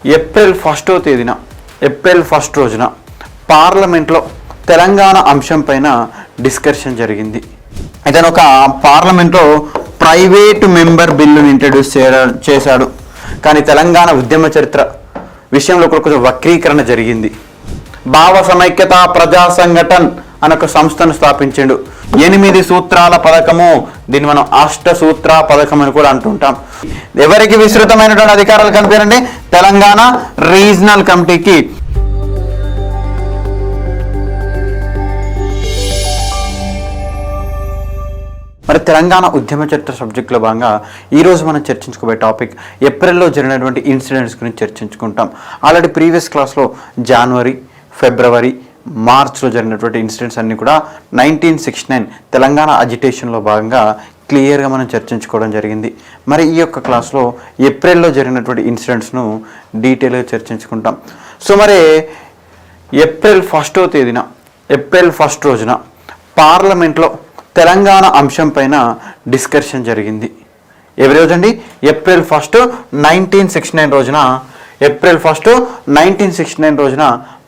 April 1వ తేదీన April 1 రోజున పార్లమెంట్లో తెలంగాణ అంశం పైన డిస్కషన్ జరిగింది. అయితే ఒక పార్లమెంట్లో ప్రైవేటు మెంబర్ బిల్లును ఇంట్రడ్యూస్ చేశాడు. కానీ తెలంగాణ ఉద్యమ చరిత్ర విషయంలో కొంచెం వక్రీకరణ జరిగింది. భావ సమైక్యత ప్రజా సంఘటన్ అనే ఒక సంస్థను స్థాపించాడు. 8 సూత్రాల పథకము, దీన్ని మనం 8 సూత్ర పథకం అని కూడా అంటుంటాం. ఎవరికి విస్తృతమైనటువంటి అధికారాలు కనిపించండి? తెలంగాణ రీజనల్ కమిటీకి. మరి తెలంగాణ ఉద్యమ చరిత్ర సబ్జెక్టులో భాగంగా ఈరోజు మనం చర్చించుకోబోయే టాపిక్ ఏప్రిల్లో జరిగినటువంటి ఇన్సిడెంట్స్ గురించి చర్చించుకుంటాం. ఆల్రెడీ ప్రీవియస్ క్లాస్లో జనవరి, ఫిబ్రవరి, మార్చ్లో జరిగినటువంటి ఇన్సిడెంట్స్ అన్నీ కూడా 1969 తెలంగాణ అజిటేషన్లో భాగంగా క్లియర్గా మనం చర్చించుకోవడం జరిగింది. మరి ఈ యొక్క క్లాస్లో ఏప్రిల్లో జరిగినటువంటి ఇన్సిడెంట్స్ను డీటెయిల్గా చర్చించుకుంటాం. సో మరి ఏప్రిల్ 1వ తేదీన ఏప్రిల్ 1 రోజున పార్లమెంట్లో తెలంగాణ అంశం పైన డిస్కషన్ జరిగింది. ఎవరి రోజండి? ఏప్రిల్ 1, 1969 రోజున, ఏప్రిల్ 1, 1969 రోజున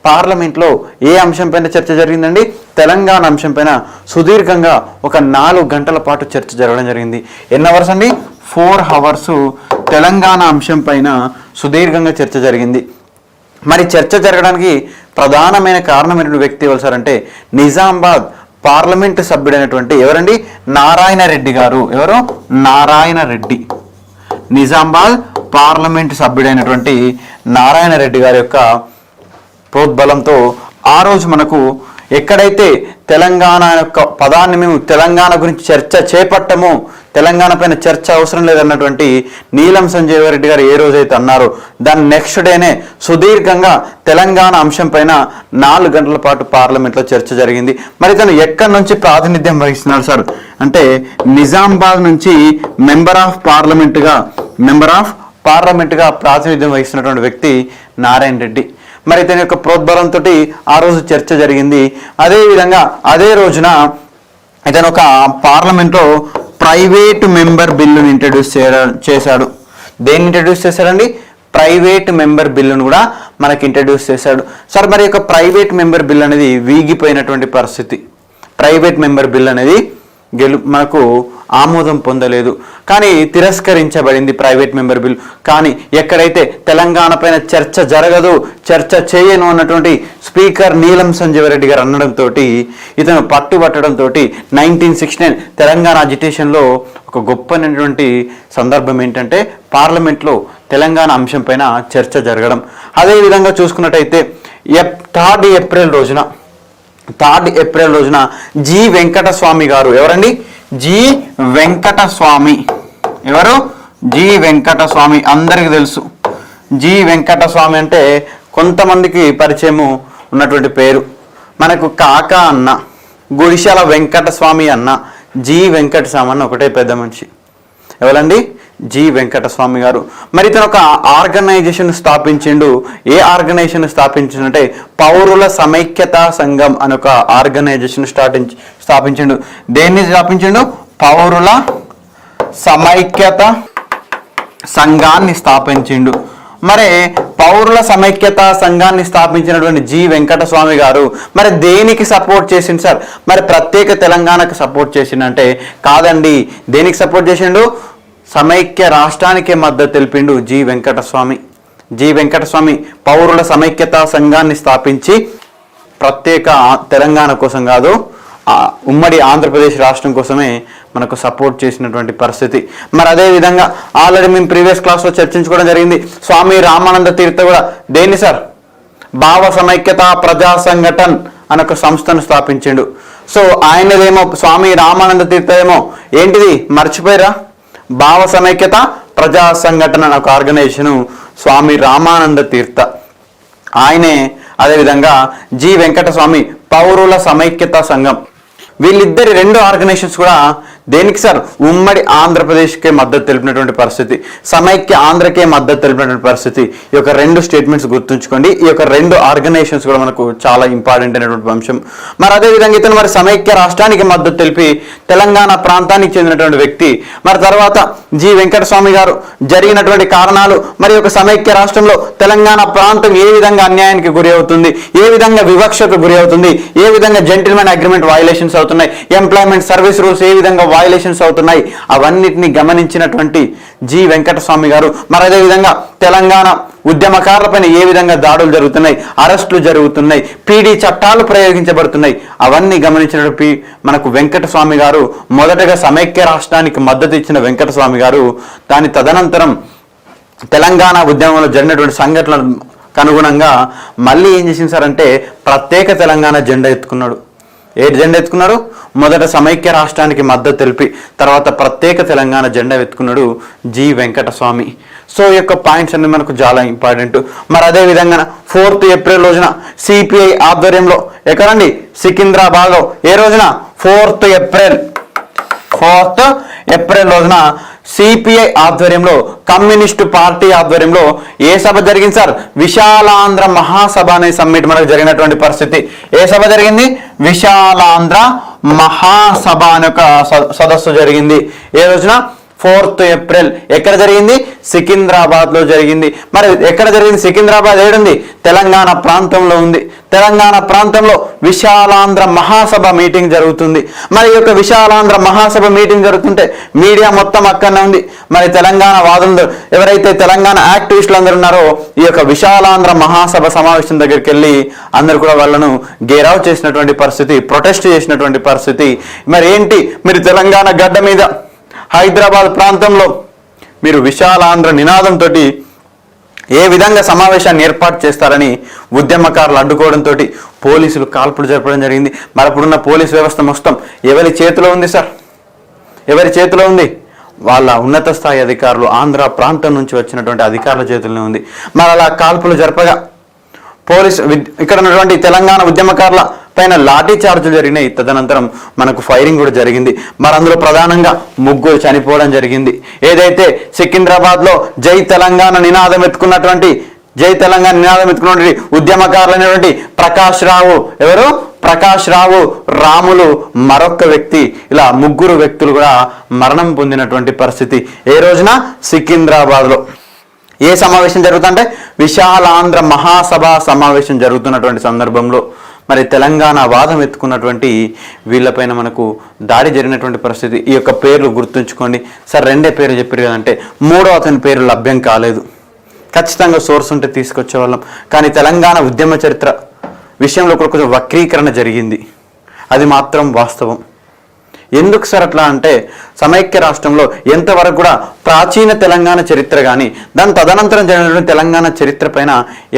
పార్లమెంట్లో ఏ అంశం పైన చర్చ జరిగిందండి? తెలంగాణ అంశం పైన సుదీర్ఘంగా ఒక 4 గంటల పాటు చర్చ జరగడం జరిగింది. ఎన్ని అవర్స్ అండి? 4 అవర్స్ తెలంగాణ అంశం పైన సుదీర్ఘంగా చర్చ జరిగింది. మరి చర్చ జరగడానికి ప్రధానమైన కారణమైనటువంటి వ్యక్తి ఎవరు సార్ అంటే నిజామాబాద్ పార్లమెంటు సభ్యుడైనటువంటి ఎవరండి? నారాయణ రెడ్డి గారు. ఎవరు? నారాయణ రెడ్డి. నిజామాబాద్ పార్లమెంటు సభ్యుడైనటువంటి నారాయణ రెడ్డి గారి యొక్క ప్రోద్బలంతో ఆ రోజు మనకు ఎక్కడైతే తెలంగాణ యొక్క పదాన్ని మేము తెలంగాణ గురించి చర్చ చేపట్టము, తెలంగాణ పైన చర్చ అవసరం లేదన్నటువంటి నీలం సంజీవ రెడ్డి గారు ఏ రోజైతే అన్నారో దాని నెక్స్ట్ డేనే సుదీర్ఘంగా తెలంగాణ అంశం పైన 4 గంటల పాటు పార్లమెంట్లో చర్చ జరిగింది. మరి తను ఎక్కడి నుంచి ప్రాతినిధ్యం వహిస్తున్నాడు సార్ అంటే నిజామాబాద్ నుంచి మెంబర్ ఆఫ్ పార్లమెంటుగా ప్రాతినిధ్యం వహిస్తున్నటువంటి వ్యక్తి నారాయణ రెడ్డి. మరి తన యొక్క ప్రోద్బలంతో ఆ రోజు చర్చ జరిగింది. అదేవిధంగా అదే రోజున ఇతను ఒక పార్లమెంట్లో ప్రైవేటు మెంబర్ బిల్లును ఇంట్రడ్యూస్ చేశాడు. దేన్ని ఇంట్రడ్యూస్ చేశాడండి? ప్రైవేట్ మెంబర్ బిల్లును కూడా మనకి ఇంట్రడ్యూస్ చేశాడు. సార్ మరి యొక్క ప్రైవేట్ మెంబర్ బిల్ అనేది వీగిపోయినటువంటి పరిస్థితి. ప్రైవేట్ మెంబర్ బిల్ అనేది మనకు ఆమోదం పొందలేదు, కానీ తిరస్కరించబడింది ప్రైవేట్ మెంబర్ బిల్. కానీ ఎక్కడైతే తెలంగాణ పైన చర్చ జరగదు, చర్చ చేయను అన్నటువంటి స్పీకర్ నీలం సంజీవరెడ్డి గారు అనడంతో ఇతను పట్టుబట్టడంతో 1969 తెలంగాణ అజిటేషన్లో ఒక గొప్పనటువంటి సందర్భం ఏంటంటే పార్లమెంట్లో తెలంగాణ అంశం పైన చర్చ జరగడం. అదేవిధంగా చూసుకున్నట్టయితే 3 ఏప్రిల్ రోజున జి వెంకటస్వామి గారు. ఎవరండి? జి వెంకటస్వామి. ఎవరు? జి వెంకటస్వామి. అందరికీ తెలుసు జి వెంకటస్వామి అంటే కొంతమందికి పరిచయము ఉన్నటువంటి పేరు. మనకు కాక అన్న, గుడిశాల వెంకటస్వామి అన్న, జి వెంకటస్వామి అన్న ఒకటే పెద్ద మనిషి. ఎవరండి? జి వెంకటస్వామి గారు. మరి ఇతను ఒక ఆర్గనైజేషన్ స్థాపించిండు. ఏ ఆర్గనైజేషన్ స్థాపించిందంటే పౌరుల సమైక్యతా సంఘం అని ఒక ఆర్గనైజేషన్ స్థాపించిండు. దేన్ని స్థాపించిండు? పౌరుల సమైక్యత సంఘాన్ని స్థాపించిండు. మరి పౌరుల సమైక్యతా సంఘాన్ని స్థాపించినటువంటి జి వెంకటస్వామి గారు మరి దేనికి సపోర్ట్ చేసిండు సార్? మరి ప్రత్యేక తెలంగాణకు సపోర్ట్ చేసిండంటే కాదండి. దేనికి సపోర్ట్ చేసిండు? సమైక్య రాష్ట్రానికే మద్దతు తెలిపిండు జి వెంకటస్వామి. జి వెంకటస్వామి పౌరుల సమైక్యతా సంఘాన్ని స్థాపించి ప్రత్యేక తెలంగాణ కోసం కాదు, ఉమ్మడి ఆంధ్రప్రదేశ్ రాష్ట్రం కోసమే మనకు సపోర్ట్ చేసినటువంటి పరిస్థితి. మరి అదేవిధంగా ఆల్రెడీ మేము ప్రీవియస్ క్లాస్లో చర్చించుకోవడం జరిగింది. స్వామి రామానంద తీర్థ కూడా దేన్ని సార్? భావ సమైక్యత ప్రజా సంఘటన్ అని ఒక సంస్థను స్థాపించిండు. సో ఆయనదేమో స్వామి రామానంద తీర్థ ఏమో ఏంటిది మర్చిపోయారా? భావ సమైక్యత ప్రజా సంఘటన అనే ఒక ఆర్గనైజేషను స్వామి రామానంద తీర్థ ఆయనే. అదేవిధంగా జి వెంకటస్వామి పౌరుల సమైక్యతా సంఘం. వీళ్ళిద్దరి 2 ఆర్గనైజేషన్స్ కూడా దేనికి సార్? ఉమ్మడి ఆంధ్రప్రదేశ్కే మద్దతు తెలిపినటువంటి పరిస్థితి, సమైక్య ఆంధ్రకే మద్దతు తెలిపినటువంటి పరిస్థితి. ఈ యొక్క రెండు స్టేట్మెంట్స్ గుర్తుంచుకోండి. ఈ యొక్క రెండు ఆర్గనైజేషన్స్ కూడా మనకు చాలా ఇంపార్టెంట్ అయినటువంటి అంశం. మరి అదేవిధంగా ఇతను మరి సమైక్య రాష్ట్రానికి మద్దతు తెలిపి తెలంగాణ ప్రాంతానికి చెందినటువంటి వ్యక్తి. మరి తర్వాత జి వెంకటస్వామి గారు జరిగినటువంటి కారణాలు, మరి ఒక సమైక్య రాష్ట్రంలో తెలంగాణ ప్రాంతం ఏ విధంగా అన్యాయానికి గురి అవుతుంది, ఏ విధంగా వివక్షకు గురి అవుతుంది, ఏ విధంగా జెంటిల్మెన్ అగ్రిమెంట్ వయలేషన్స్ అవుతున్నాయి, ఎంప్లాయ్మెంట్ సర్వీస్ రూల్స్ ఏ విధంగా వయలేషన్స్ అవుతున్నాయి, అవన్నిటిని గమనించినటువంటి జి వెంకటస్వామి గారు. మరి అదేవిధంగా తెలంగాణ ఉద్యమకారులపైన ఏ విధంగా దాడులు జరుగుతున్నాయి, అరెస్టులు జరుగుతున్నాయి, పీడీ చట్టాలు ప్రయోగించబడుతున్నాయి, అవన్నీ గమనించినటువంటి మనకు వెంకటస్వామి గారు మొదటగా సమైక్య రాష్ట్రానికి మద్దతు ఇచ్చిన వెంకటస్వామి గారు దాని తదనంతరం తెలంగాణ ఉద్యమంలో జరిగినటువంటి సంఘటనలకు అనుగుణంగా మళ్ళీ ఏం చేసింది సార్ అంటే ప్రత్యేక తెలంగాణ జెండా ఎత్తుకున్నాడు. ఏ జెండా ఎత్తుకున్నాడు? మొదట సమైక్య రాష్ట్రానికి మద్దతు తెలిపి తర్వాత ప్రత్యేక తెలంగాణ జెండా ఎత్తుకున్నాడు జి వెంకటస్వామి. సో ఈ యొక్క పాయింట్స్ అన్ని మనకు చాలా ఇంపార్టెంట్. మరి అదేవిధంగా 4th ఏప్రిల్ రోజున సిపిఐ ఆధ్వర్యంలో ఎక్కడండి? సికింద్రాబాద్లో. ఏ రోజున? 4th ఏప్రిల్ రోజున సిపిఐ ఆధ్వర్యంలో, కమ్యూనిస్టు పార్టీ ఆధ్వర్యంలో ఏ సభ జరిగింది సార్? విశాలాంధ్ర మహాసభ అనే సమ్మిట్ మనకు జరిగినటువంటి పరిస్థితి. ఏ సభ జరిగింది? విశాలాంధ్ర మహాసభ అనే ఒక సదస్సు జరిగింది. ఏ రోజున? 4th April. ఎక్కడ జరిగింది? సికింద్రాబాద్లో జరిగింది. మరి ఎక్కడ జరిగింది? సికింద్రాబాద్ ఏడుంది? తెలంగాణ ప్రాంతంలో ఉంది. తెలంగాణ ప్రాంతంలో విశాలాంధ్ర మహాసభ మీటింగ్ జరుగుతుంది. మరి ఈ యొక్క విశాలాంధ్ర మహాసభ మీటింగ్ జరుగుతుంటే మీడియా మొత్తం అక్కడనే ఉంది. మరి తెలంగాణ వాదులు ఎవరైతే తెలంగాణ యాక్టివిస్టులు అందరూ ఉన్నారో ఈ యొక్క విశాలాంధ్ర మహాసభ సమావేశం దగ్గరికి వెళ్ళి అందరూ కూడా వాళ్ళను గేరావ్ చేసినటువంటి పరిస్థితి, ప్రొటెస్ట్ చేసినటువంటి పరిస్థితి. మరి ఏంటి? మీరు తెలంగాణ గడ్డ మీద హైదరాబాద్ ప్రాంతంలో మీరు విశాలాంధ్ర నినాదంతో ఏ విధంగా సమావేశాన్ని ఏర్పాటు చేస్తారని ఉద్యమకారులు అడ్డుకోవడంతో పోలీసులు కాల్పులు జరపడం జరిగింది. మరి అప్పుడున్న పోలీస్ వ్యవస్థ మొత్తం ఎవరి చేతిలో ఉంది సార్? ఎవరి చేతిలో ఉంది? వాళ్ళ ఉన్నత స్థాయి అధికారులు, ఆంధ్ర ప్రాంతం నుంచి వచ్చినటువంటి అధికారుల చేతుల్లోనే ఉంది. మరి అలా కాల్పులు జరపగా ఇక్కడ ఉన్నటువంటి తెలంగాణ ఉద్యమకారుల పైన లాఠీ చార్జీలు జరిగినాయి. తదనంతరం మనకు ఫైరింగ్ కూడా జరిగింది. మరి అందులో ప్రధానంగా 3 చనిపోవడం జరిగింది. ఏదైతే సికింద్రాబాద్లో జై తెలంగాణ నినాదం ఎత్తుకున్నటువంటి ఉద్యమకారులైనటువంటి ప్రకాష్ రావు, ఎవరు? ప్రకాష్ రావు, రాములు, మరొక వ్యక్తి, ఇలా 3 వ్యక్తులు కూడా మరణం పొందినటువంటి పరిస్థితి. ఏ రోజున? సికింద్రాబాద్లో. ఏ సమావేశం జరుగుతుంటే విశాలాంధ్ర మహాసభ సమావేశం జరుగుతున్నటువంటి సందర్భంలో మరి తెలంగాణ వాదం ఎత్తుకున్నటువంటి వీళ్ళపైన మనకు దాడి జరిగినటువంటి పరిస్థితి. ఈ యొక్క పేర్లు గుర్తుంచుకోండి సార్. 2 పేర్లు చెప్పారు కదంటే 3వ అతని పేరు లభ్యం కాలేదు. ఖచ్చితంగా సోర్స్ ఉంటే తీసుకొచ్చేవాళ్ళం. కానీ తెలంగాణ ఉద్యమ చరిత్ర విషయంలో కూడా కొంచెం వక్రీకరణ జరిగింది. అది మాత్రం వాస్తవం. ఎందుకు సార్ అట్లా అంటే సమైక్య రాష్ట్రంలో ఎంతవరకు కూడా ప్రాచీన తెలంగాణ చరిత్ర కానీ దాని తదనంతరం జరిగినటువంటి తెలంగాణ చరిత్ర పైన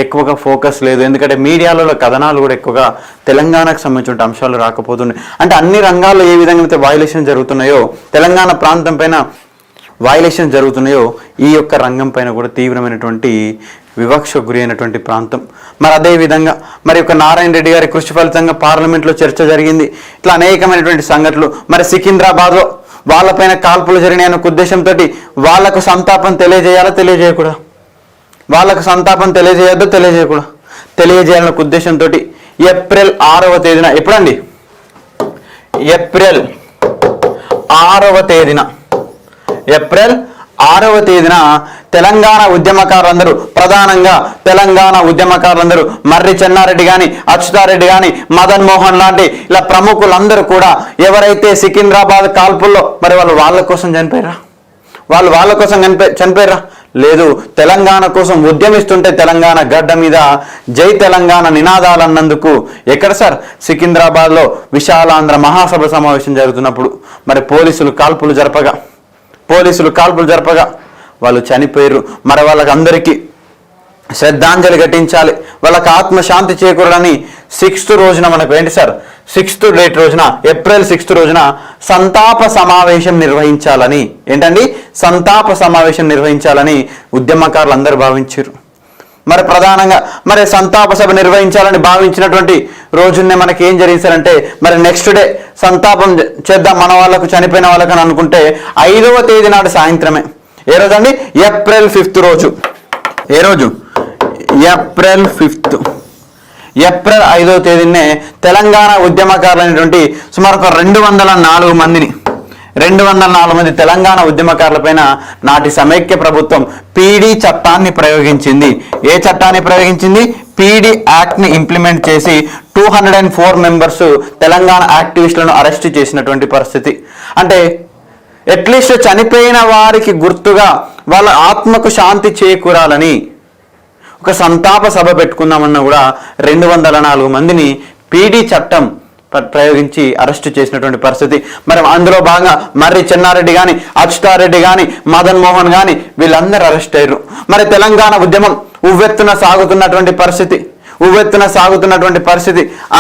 ఎక్కువగా ఫోకస్ లేదు. ఎందుకంటే మీడియాలలో కథనాలు కూడా ఎక్కువగా తెలంగాణకు సంబంధించిన అంశాలు రాకపోతున్నాయి. అంటే అన్ని రంగాల్లో ఏ విధంగా అయితే వయలేషన్ జరుగుతున్నాయో, తెలంగాణ ప్రాంతం పైన వయలేషన్ జరుగుతున్నాయో, ఈ యొక్క రంగం పైన కూడా తీవ్రమైనటువంటి వివక్షకు గురి అయినటువంటి ప్రాంతం. మరి అదేవిధంగా మరి ఒక నారాయణ రెడ్డి గారి కృషి ఫలితంగా పార్లమెంట్లో చర్చ జరిగింది. ఇట్లా అనేకమైనటువంటి సంఘటనలు. మరి సికింద్రాబాద్లో వాళ్ళపైన కాల్పులు జరిగినాయన్న ఉద్దేశంతో వాళ్లకు సంతాపం తెలియజేయాలా తెలియజేయకూడదు? వాళ్ళకు సంతాపం తెలియజేయొద్దు తెలియజేయకూడదు? తెలియజేయాలన్న ఉద్దేశంతో ఏప్రిల్ 6వ తేదీన, ఎప్పుడండి? ఏప్రిల్ 6వ తేదీన తెలంగాణ ఉద్యమకారులందరూ, ప్రధానంగా తెలంగాణ ఉద్యమకారులందరూ మర్రి చెన్నారెడ్డి కానీ, అచ్యుతారెడ్డి కానీ, మదన్ మోహన్ లాంటి ఇలా ప్రముఖులందరూ కూడా ఎవరైతే సికింద్రాబాద్ కాల్పుల్లో మరి వాళ్ళ కోసం చనిపోయారా? వాళ్ళ కోసం చనిపోయారా? లేదు. తెలంగాణ కోసం ఉద్యమిస్తుంటే తెలంగాణ గడ్డ మీద జై తెలంగాణ నినాదాలు అన్నందుకు ఎక్కడ సార్? సికింద్రాబాద్లో విశాలాంధ్ర మహాసభ సమావేశం జరుగుతున్నప్పుడు మరి పోలీసులు కాల్పులు జరపగా వాళ్ళు చనిపోయారు. మరి వాళ్ళకి అందరికీ శ్రద్ధాంజలి ఘటించాలి, వాళ్ళకి ఆత్మశాంతి చేకూరాలని 6th రోజున మనకు ఏంటి సార్? 6th డేట్ రోజున, ఏప్రిల్ 6th రోజున సంతాప సమావేశం నిర్వహించాలని, ఏంటండి? సంతాప సమావేశం నిర్వహించాలని ఉద్యమకారులు అందరూ భావించారు. మరి ప్రధానంగా మరి సంతాప సభ నిర్వహించాలని భావించినటువంటి రోజునే మనకి ఏం జరిగిందంటే మరి నెక్స్ట్ డే సంతాపం చేద్దాం మన వాళ్ళకు, చనిపోయిన వాళ్ళకు అని అనుకుంటే 5వ తేదీ నాడు సాయంత్రమే. ఏ రోజు అండి? ఏప్రిల్ 5th రోజు. ఏ రోజు? April 5th. ఏప్రిల్ 5వ తేదీనే తెలంగాణ ఉద్యమకారులైనటువంటి సుమారు 204 మందిని 204 మంది తెలంగాణ ఉద్యమకారులపైన నాటి సమైక్య ప్రభుత్వం పీడీ చట్టాన్ని ప్రయోగించింది. ఏ చట్టాన్ని ప్రయోగించింది? పీడీ యాక్ట్ని ఇంప్లిమెంట్ చేసి 204 మెంబర్స్ తెలంగాణ యాక్టివిస్టులను అరెస్ట్ చేసినటువంటి పరిస్థితి. అంటే అట్లీస్ట్ చనిపోయిన వారికి గుర్తుగా వాళ్ళ ఆత్మకు శాంతి చేకూరాలని ఒక సంతాప సభ పెట్టుకుందామన్నా కూడా 204 మందిని పీడీ చట్టం ప్రయోగించి అరెస్టు చేసినటువంటి పరిస్థితి. మరి అందులో భాగంగా మర్రి చెన్నారెడ్డి కానీ, అచ్యుతారెడ్డి కానీ, మదన్ మోహన్ కానీ వీళ్ళందరూ అరెస్ట్ అయ్యారు. మరి తెలంగాణ ఉద్యమం ఉవ్వెత్తున సాగుతున్నటువంటి పరిస్థితి.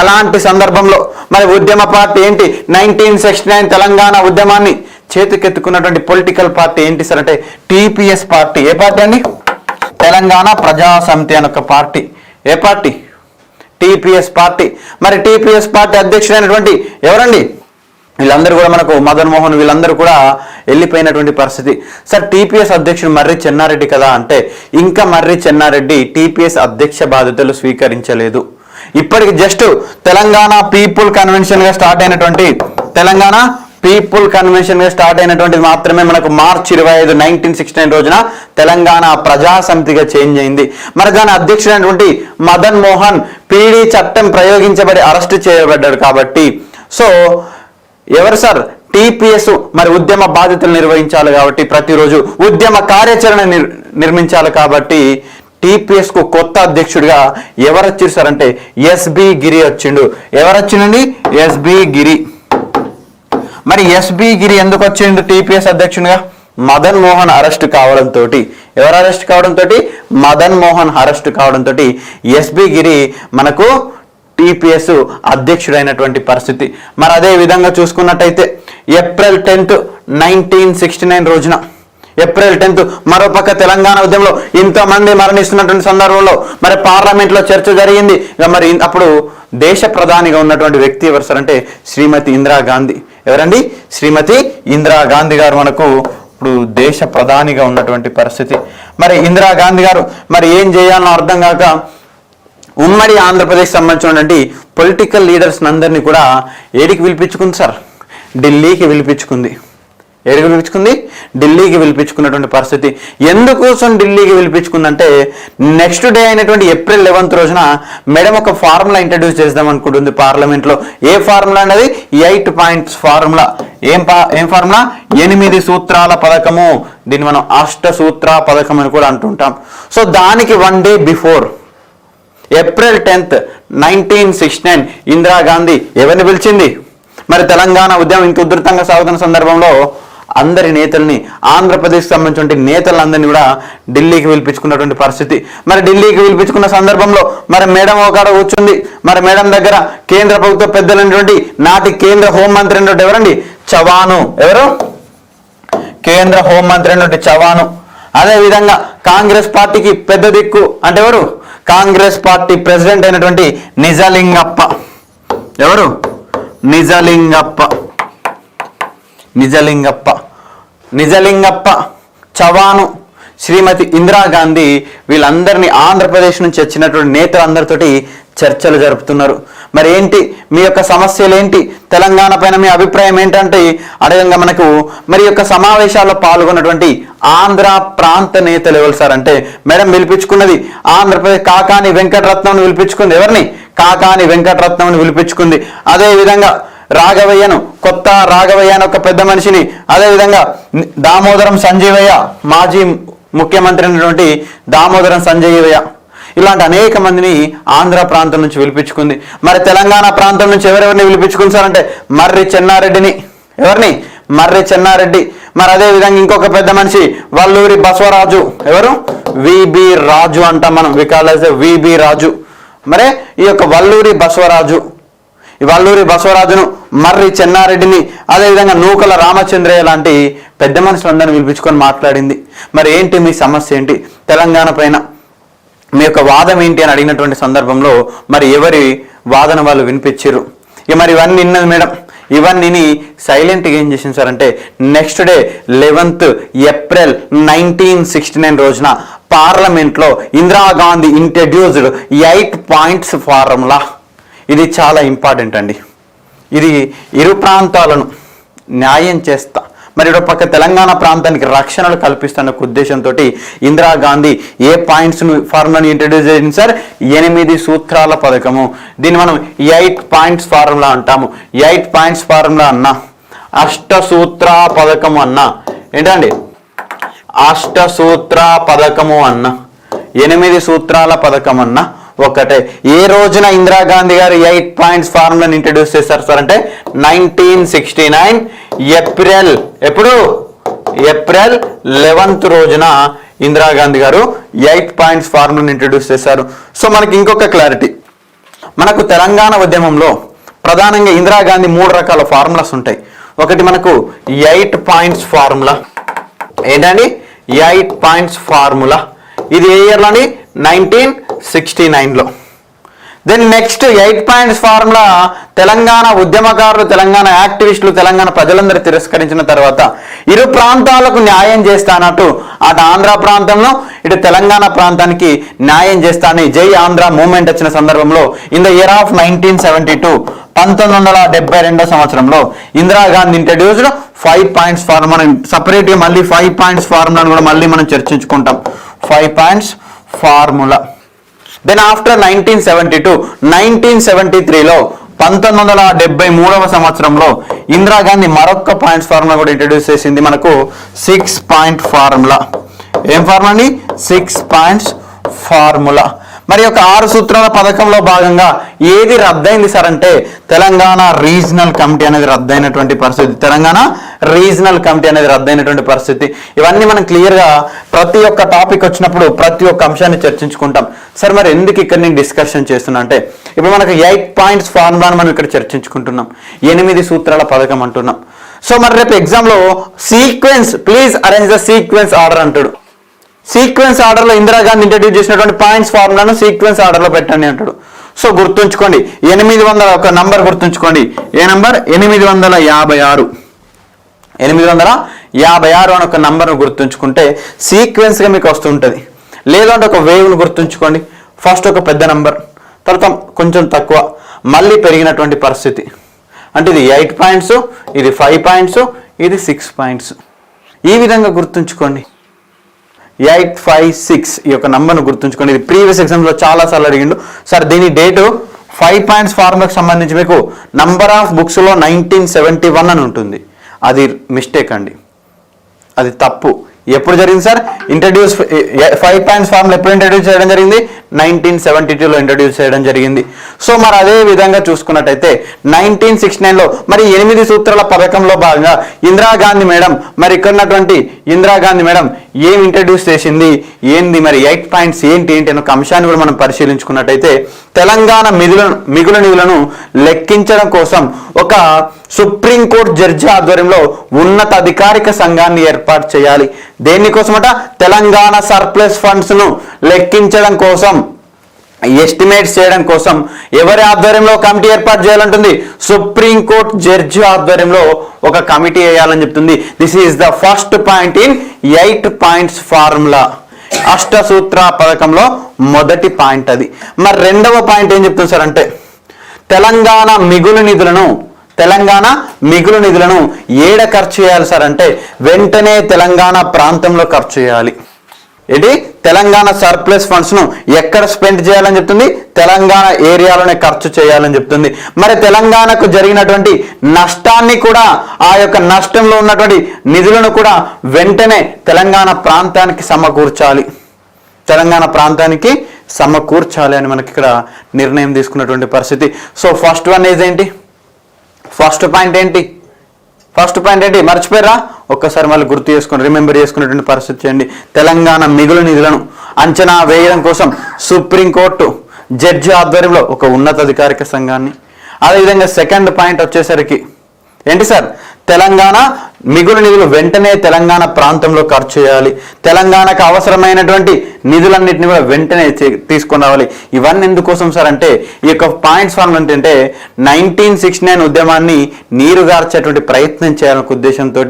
అలాంటి సందర్భంలో మరి ఉద్యమ పార్టీ ఏంటి? 1969 తెలంగాణ ఉద్యమాన్ని చేతికెత్తుకున్నటువంటి పొలిటికల్ పార్టీ ఏంటి సార్ అంటే టీపీఎస్ పార్టీ. ఏ పార్టీ అండి? తెలంగాణ ప్రజా సమితి అనే ఒక పార్టీ. ఏ పార్టీ? TPS party. మరి టీపీఎస్ పార్టీ అధ్యక్షుడైనటువంటి ఎవరండి? వీళ్ళందరూ కూడా మనకు మదన్ మోహన్ వీళ్ళందరూ కూడా వెళ్ళిపోయినటువంటి పరిస్థితి. సార్ టీపీఎస్ అధ్యక్షుడు మర్రి చెన్నారెడ్డి కదా అంటే ఇంకా మర్రి చెన్నారెడ్డి టీపీఎస్ అధ్యక్ష బాధ్యతలు స్వీకరించలేదు. ఇప్పటికి జస్ట్ తెలంగాణ పీపుల్ కన్వెన్షన్ గా స్టార్ట్ అయినటువంటిది మాత్రమే మనకు మార్చి 25 1969 రోజున తెలంగాణ ప్రజా సమితిగా చేంజ్ అయింది. మరి దాని అధ్యక్షుడైనటువంటి మదన్ మోహన్ పీడీ చట్టం ప్రయోగించబడి అరెస్ట్ చేయబడ్డాడు. కాబట్టి సో ఎవరు సార్? టీపీఎస్ మరి ఉద్యమ బాధ్యతలు నిర్వహించాలి కాబట్టి, ప్రతిరోజు ఉద్యమ కార్యాచరణ నిర్మించాలి కాబట్టి టీపీఎస్ కు కొత్త అధ్యక్షుడిగా ఎవరు వచ్చారు సార్ అంటే ఎస్బి గిరి వచ్చిండు. ఎవరు వచ్చిండండి? ఎస్బి గిరి. మరి ఎస్బి గిరి ఎందుకు వచ్చిండు టీపీఎస్ అధ్యక్షునిగా? మదన్ మోహన్ అరెస్ట్ కావడంతో, ఎవరు అరెస్ట్ కావడంతో? మదన్ మోహన్ అరెస్ట్ కావడంతో ఎస్బి గిరి మనకు టీపీఎస్ అధ్యక్షుడైనటువంటి పరిస్థితి. మరి అదే విధంగా చూసుకున్నట్టయితే ఏప్రిల్ 10th 1969 రోజున, ఏప్రిల్ 10th మరోపక్క తెలంగాణ ఉద్యమంలో ఇంతమంది మరణిస్తున్నటువంటి సందర్భంలో మరి పార్లమెంట్లో చర్చ జరిగింది. మరి అప్పుడు దేశ ప్రధానిగా ఉన్నటువంటి వ్యక్తి ఎవరు సార్ అంటే శ్రీమతి ఇందిరాగాంధీ. ఎవరండి? శ్రీమతి ఇందిరాగాంధీ గారు మనకు ఇప్పుడు దేశ ప్రధానిగా ఉన్నటువంటి పరిస్థితి. మరి ఇందిరాగాంధీ గారు మరి ఏం చేయాలో అర్థం కాక ఉమ్మడి ఆంధ్రప్రదేశ్ సంబంధించినటువంటి పొలిటికల్ లీడర్స్ అందరినీ కూడా ఏడికి పిలిపించుకుంది సార్? ఢిల్లీకి పిలిపించుకుంది. ఏడికి పిలిపించుకుంది? ఢిల్లీకి పిలిపించుకున్నటువంటి పరిస్థితి. ఎందుకోసం ఢిల్లీకి పిలిపించుకుందంటే నెక్స్ట్ డే అయినటువంటి ఏప్రిల్ 11th రోజున మేడం ఒక ఫార్ములా ఇంట్రడ్యూస్ చేద్దాం అనుకుంటుంది పార్లమెంట్లో. ఏ ఫార్ములా అనేది? 8 points ఫార్ములా. ఏం ఫార్ములా? 8 సూత్రాల పథకము. దీన్ని మనం అష్ట సూత్ర పథకం అని కూడా అంటుంటాం. సో దానికి 1 day before April 10th 1969 Indira Gandhi ఎవరిని పిలిచింది? మరి తెలంగాణ ఉద్యమం ఇంత ఉధృతంగా సాగుతున్న సందర్భంలో అందరి నేతల్ని, ఆంధ్రప్రదేశ్ సంబంధించిన నేతలందరినీ కూడా ఢిల్లీకి పిలిపించుకున్నటువంటి పరిస్థితి. మరి ఢిల్లీకి పిలిపించుకున్న సందర్భంలో మరి మేడం ఒకడ కూర్చుంది. మరి మేడం దగ్గర కేంద్ర ప్రభుత్వ పెద్దలైనటువంటి నాటి కేంద్ర హోంమంత్రి అయినటువంటి ఎవరండి? చవాను. ఎవరు? కేంద్ర హోంమంత్రి అయినటువంటి చవాను. అదేవిధంగా కాంగ్రెస్ పార్టీకి పెద్ద దిక్కు అంటే ఎవరు? కాంగ్రెస్ పార్టీ ప్రెసిడెంట్ అయినటువంటి నిజలింగప్ప. ఎవరు? నిజలింగప్ప, చవాను, శ్రీమతి ఇందిరాగాంధీ వీళ్ళందరినీ ఆంధ్రప్రదేశ్ నుంచి వచ్చినటువంటి నేతలందరితోటి చర్చలు జరుపుతున్నారు. మరి ఏంటి మీ యొక్క సమస్యలు ఏంటి? తెలంగాణ పైన మీ అభిప్రాయం ఏంటంటే అడగంగా మనకు మరి యొక్క సమావేశాల్లో పాల్గొన్నటువంటి ఆంధ్ర ప్రాంత నేతలు ఎవరు సార్ అంటే మేడం పిలిపించుకున్నది ఆంధ్రప్రదేశ్ కాకాని వెంకటరత్నంని పిలిపించుకుంది. ఎవరిని? కాకాని వెంకటరత్నంని పిలిపించుకుంది. అదేవిధంగా రాఘవయ్యను, కొత్త రాఘవయ్య అని ఒక పెద్ద మనిషిని, అదేవిధంగా దామోదరం సంజీవయ్య, మాజీ ముఖ్యమంత్రి అయినటువంటి దామోదరం సంజీవయ్య, ఇలాంటి అనేక మందిని ఆంధ్ర ప్రాంతం నుంచి పిలిపించుకుంది. మరి తెలంగాణ ప్రాంతం నుంచి ఎవరెవరిని పిలిపించుకుంది సార్ అంటే మర్రి చెన్నారెడ్డిని. ఎవరిని? మర్రి చెన్నారెడ్డి. మరి అదేవిధంగా ఇంకొక పెద్ద మనిషి వల్లూరి బసవరాజు. ఎవరు? విబి రాజు అంటాం మనం, వికాలైజ్ విబి రాజు. మరి ఈ యొక్క వల్లూరి బసవరాజును, మర్రి చెన్నారెడ్డిని, అదేవిధంగా నూకల రామచంద్రయ్య లాంటి పెద్ద మనుషులందరినీ పిలిపించుకొని మాట్లాడింది. మరి ఏంటి మీ సమస్య ఏంటి? తెలంగాణ పైన మీ యొక్క వాదం ఏంటి అని అడిగినటువంటి సందర్భంలో మరి ఎవరి వాదన వాళ్ళు వినిపించారు. మరి ఇవన్నీ విన్నది మేడం, ఇవన్నీ సైలెంట్గా ఏం చేసింది సార్ అంటే నెక్స్ట్ డే 11th ఏప్రిల్ 1969 రోజున పార్లమెంట్లో ఇందిరాగాంధీ ఇంట్రడ్యూస్డ్ 8 పాయింట్స్ ఫార్ములా. ఇది చాలా ఇంపార్టెంట్ అండి. ఇది ఇరు ప్రాంతాలను న్యాయం చేస్తా, మరి ఒక పక్క తెలంగాణ ప్రాంతానికి రక్షణలు కల్పిస్తున్న ఉద్దేశంతో ఇందిరాగాంధీ ఏ పాయింట్స్ను ఫార్ములాని ఇంట్రడ్యూస్ చేసింది సార్? 8 సూత్రాల పథకము. దీన్ని మనం 8 పాయింట్స్ ఫార్ములా అంటాము. 8 పాయింట్స్ ఫార్ములా అన్నా, అష్టసూత్ర పథకము అన్నా, ఏంటండి అష్టసూత్ర పథకము అన్నా, 8 సూత్రాల పథకం అన్నా ఒకటే. ఏ రోజున ఇందిరాగాంధీ గారు 8 పాయింట్స్ ఫార్ములాని ఇంట్రడ్యూస్ చేశారు సార్ అంటే 1969 ఏప్రిల్, ఎప్పుడు? ఏప్రిల్ 11th రోజున ఇందిరాగాంధీ గారు 8 పాయింట్స్ ఫార్ములాని ఇంట్రడ్యూస్ చేశారు. సో మనకి ఇంకొక క్లారిటీ, మనకు తెలంగాణ ఉద్యమంలో ప్రధానంగా ఇందిరాగాంధీ 3 రకాల ఫార్ములాస్ ఉంటాయి. ఒకటి మనకు 8 పాయింట్స్ ఫార్ములా. ఏంటండి 8 పాయింట్స్ ఫార్ములా? ఇది ఏ ఇయర్లో అండి? 1969లో. Then next 8 points formula Telangana ఉద్యమకారులు, తెలంగాణ యాక్టివిస్టులు, తెలంగాణ ప్రజలందరూ తిరస్కరించిన తర్వాత ఇరు ప్రాంతాలకు న్యాయం చేస్తానట్టు అటు ఆంధ్ర ప్రాంతంలో ఇటు తెలంగాణ ప్రాంతానికి న్యాయం చేస్తానని జై ఆంధ్ర మూవ్మెంట్ వచ్చిన సందర్భంలో ఇన్ ద ఇయర్ ఆఫ్ 1972 1972 సంవత్సరంలో ఇందిరాగాంధీ ఇంట్రడ్యూస్డ్ 5 పాయింట్స్ ఫార్ములా. సపరేట్గా మళ్ళీ 5 పాయింట్స్ ఫార్ములాను కూడా మళ్ళీ మనం చర్చించుకుంటాం. 5 పాయింట్స్ ఫార్ములా. దెన్ ఆఫ్టర్ 1972 1973లో 1973వ సంవత్సరంలో ఇందిరాగాంధీ మరొక పాయింట్స్ ఫార్ములా కూడా ఇంట్రడ్యూస్ చేసింది, మనకు 6 పాయింట్ ఫార్ములా. ఏం ఫార్ములా అండి? 6 పాయింట్స్ ఫార్ములా. మరి ఒక 6 సూత్రాల పథకంలో భాగంగా ఏది రద్దయింది సార్ అంటే తెలంగాణ రీజనల్ కమిటీ అనేది రద్దయినటువంటి పరిస్థితి. తెలంగాణ రీజనల్ కమిటీ అనేది రద్దయినటువంటి పరిస్థితి. ఇవన్నీ మనం క్లియర్గా ప్రతి ఒక్క టాపిక్ వచ్చినప్పుడు ప్రతి ఒక్క అంశాన్ని చర్చించుకుంటాం. సార్ మరి ఎందుకు ఇక్కడ నేను డిస్కషన్ చేస్తున్నా అంటే ఇప్పుడు మనకు 8 పాయింట్స్ ఫార్ములాను మనం ఇక్కడ చర్చించుకుంటున్నాం, 8 సూత్రాల పథకం అంటున్నాం. సో మరి రేపు ఎగ్జామ్లో sequence, please arrange the sequence order అంటాడు. సీక్వెన్స్ ఆర్డర్లో ఇందిరాగాంధీ ఇంట్రడ్యూస్ చేసినటువంటి పాయింట్స్ ఫార్ములాను సీక్వెన్స్ ఆర్డర్లో పెట్టండి అంటాడు. సో గుర్తుంచుకోండి 800, ఒక నంబర్ గుర్తుంచుకోండి. ఏ నంబర్? 856. 856 అని ఒక నంబర్ను గుర్తుంచుకుంటే సీక్వెన్స్గా మీకు వస్తుంటుంది. లేదంటే ఒక వేవ్ను గుర్తుంచుకోండి. ఫస్ట్ ఒక పెద్ద నంబర్, తర్వాత కొంచెం తక్కువ, మళ్ళీ పెరిగినటువంటి పరిస్థితి. అంటే ఇది 8 పాయింట్స్, ఇది 5 పాయింట్స్, ఇది 6 పాయింట్స్. ఈ విధంగా గుర్తుంచుకోండి. 856 ఈ యొక్క నంబర్ను గుర్తుంచుకోండి. ఇది ప్రీవియస్ ఎగ్జామ్స్లో చాలాసార్లు అడిగిండు సార్. దీని డేటు 5 పాయింట్స్ ఫార్ములాకి సంబంధించి మీకు నంబర్ ఆఫ్ బుక్స్లో 1971 అని ఉంటుంది. అది మిస్టేక్ అండి, అది తప్పు. ఎప్పుడు జరిగింది సార్? ఇంట్రడ్యూస్ 5 పాయింట్స్ ఫార్ములా ఎప్పుడు ఇంట్రడ్యూస్ చేయడం జరిగింది? 1972లో ఇంట్రడ్యూస్ చేయడం జరిగింది. సో మరి అదే విధంగా చూసుకున్నట్టయితే 1969లో మరి 8 సూత్రాల పథకంలో భాగంగా ఇందిరాగాంధీ మేడం, మరి ఇక్కడ ఉన్నటువంటి ఇందిరాగాంధీ మేడం ఏం ఇంట్రడ్యూస్ చేసింది, ఏంది మరి 8 పాయింట్స్ ఏంటి అనే ఒక అంశాన్ని కూడా మనం పరిశీలించుకున్నట్టయితే తెలంగాణ మిగులు నిధులను లెక్కించడం కోసం ఒక సుప్రీంకోర్టు జడ్జి ఆధ్వర్యంలో ఉన్నత అధికారిక సంఘాన్ని ఏర్పాటు చేయాలి. దేనికోసమట? తెలంగాణ సర్ప్లస్ ఫండ్స్ ను లెక్కించడం కోసం, ఎస్టిమేట్స్ చేయడం కోసం ఎవరి ఆధ్వర్యంలో కమిటీ ఏర్పాటు చేయాలంటుంది? సుప్రీంకోర్టు జడ్జి ఆధ్వర్యంలో ఒక కమిటీ వేయాలని చెప్తుంది. This is the first point in 8 points formula. అష్టసూత్ర పథకంలో మొదటి పాయింట్ అది. మరి రెండవ పాయింట్ ఏం చెప్తుంది సార్ అంటే తెలంగాణ మిగులు నిధులను ఏడ ఖర్చు చేయాలి సార్ అంటే వెంటనే తెలంగాణ ప్రాంతంలో ఖర్చు చేయాలి. ఏంటి? తెలంగాణ సర్ప్లస్ ఫండ్స్ ను ఎక్కడ స్పెండ్ చేయాలని చెప్తుంది? తెలంగాణ ఏరియాలోనే ఖర్చు చేయాలని చెప్తుంది. మరి తెలంగాణకు జరిగినటువంటి నష్టాన్ని కూడా, ఆ యొక్క నష్టంలో ఉన్నటువంటి నిధులను కూడా వెంటనే తెలంగాణ ప్రాంతానికి సమకూర్చాలి. తెలంగాణ ప్రాంతానికి సమకూర్చాలి అని మనకి ఇక్కడ నిర్ణయం తీసుకున్నటువంటి పరిస్థితి. సో ఫస్ట్ వన్ ఏంటి? ఫస్ట్ పాయింట్ ఏంటి? మర్చిపోయారా? ఒక్కసారి మళ్ళీ గుర్తు చేసుకుని రిమెంబర్ చేసుకునేటువంటి పరిస్థితి చేయండి. తెలంగాణ మిగులు నిధులను అంచనా వేయడం కోసం సుప్రీంకోర్టు జడ్జి ఆధ్వర్యంలో ఒక ఉన్నత అధికారిక సంఘాన్ని. అదేవిధంగా సెకండ్ పాయింట్ వచ్చేసరికి ఏంటి సార్? తెలంగాణ మిగులు నిధులు వెంటనే తెలంగాణ ప్రాంతంలో ఖర్చు చేయాలి, తెలంగాణకు అవసరమైనటువంటి నిధులన్నింటినీ కూడా వెంటనే తీసుకొని రావాలి. ఇవన్నీ ఎందుకోసం సార్ అంటే ఈ యొక్క పాయింట్స్ ఫార్మ్ ఏంటంటే 1969 ఉద్యమాన్ని నీరుగార్చేటువంటి ప్రయత్నం చేయాలనే ఉద్దేశంతో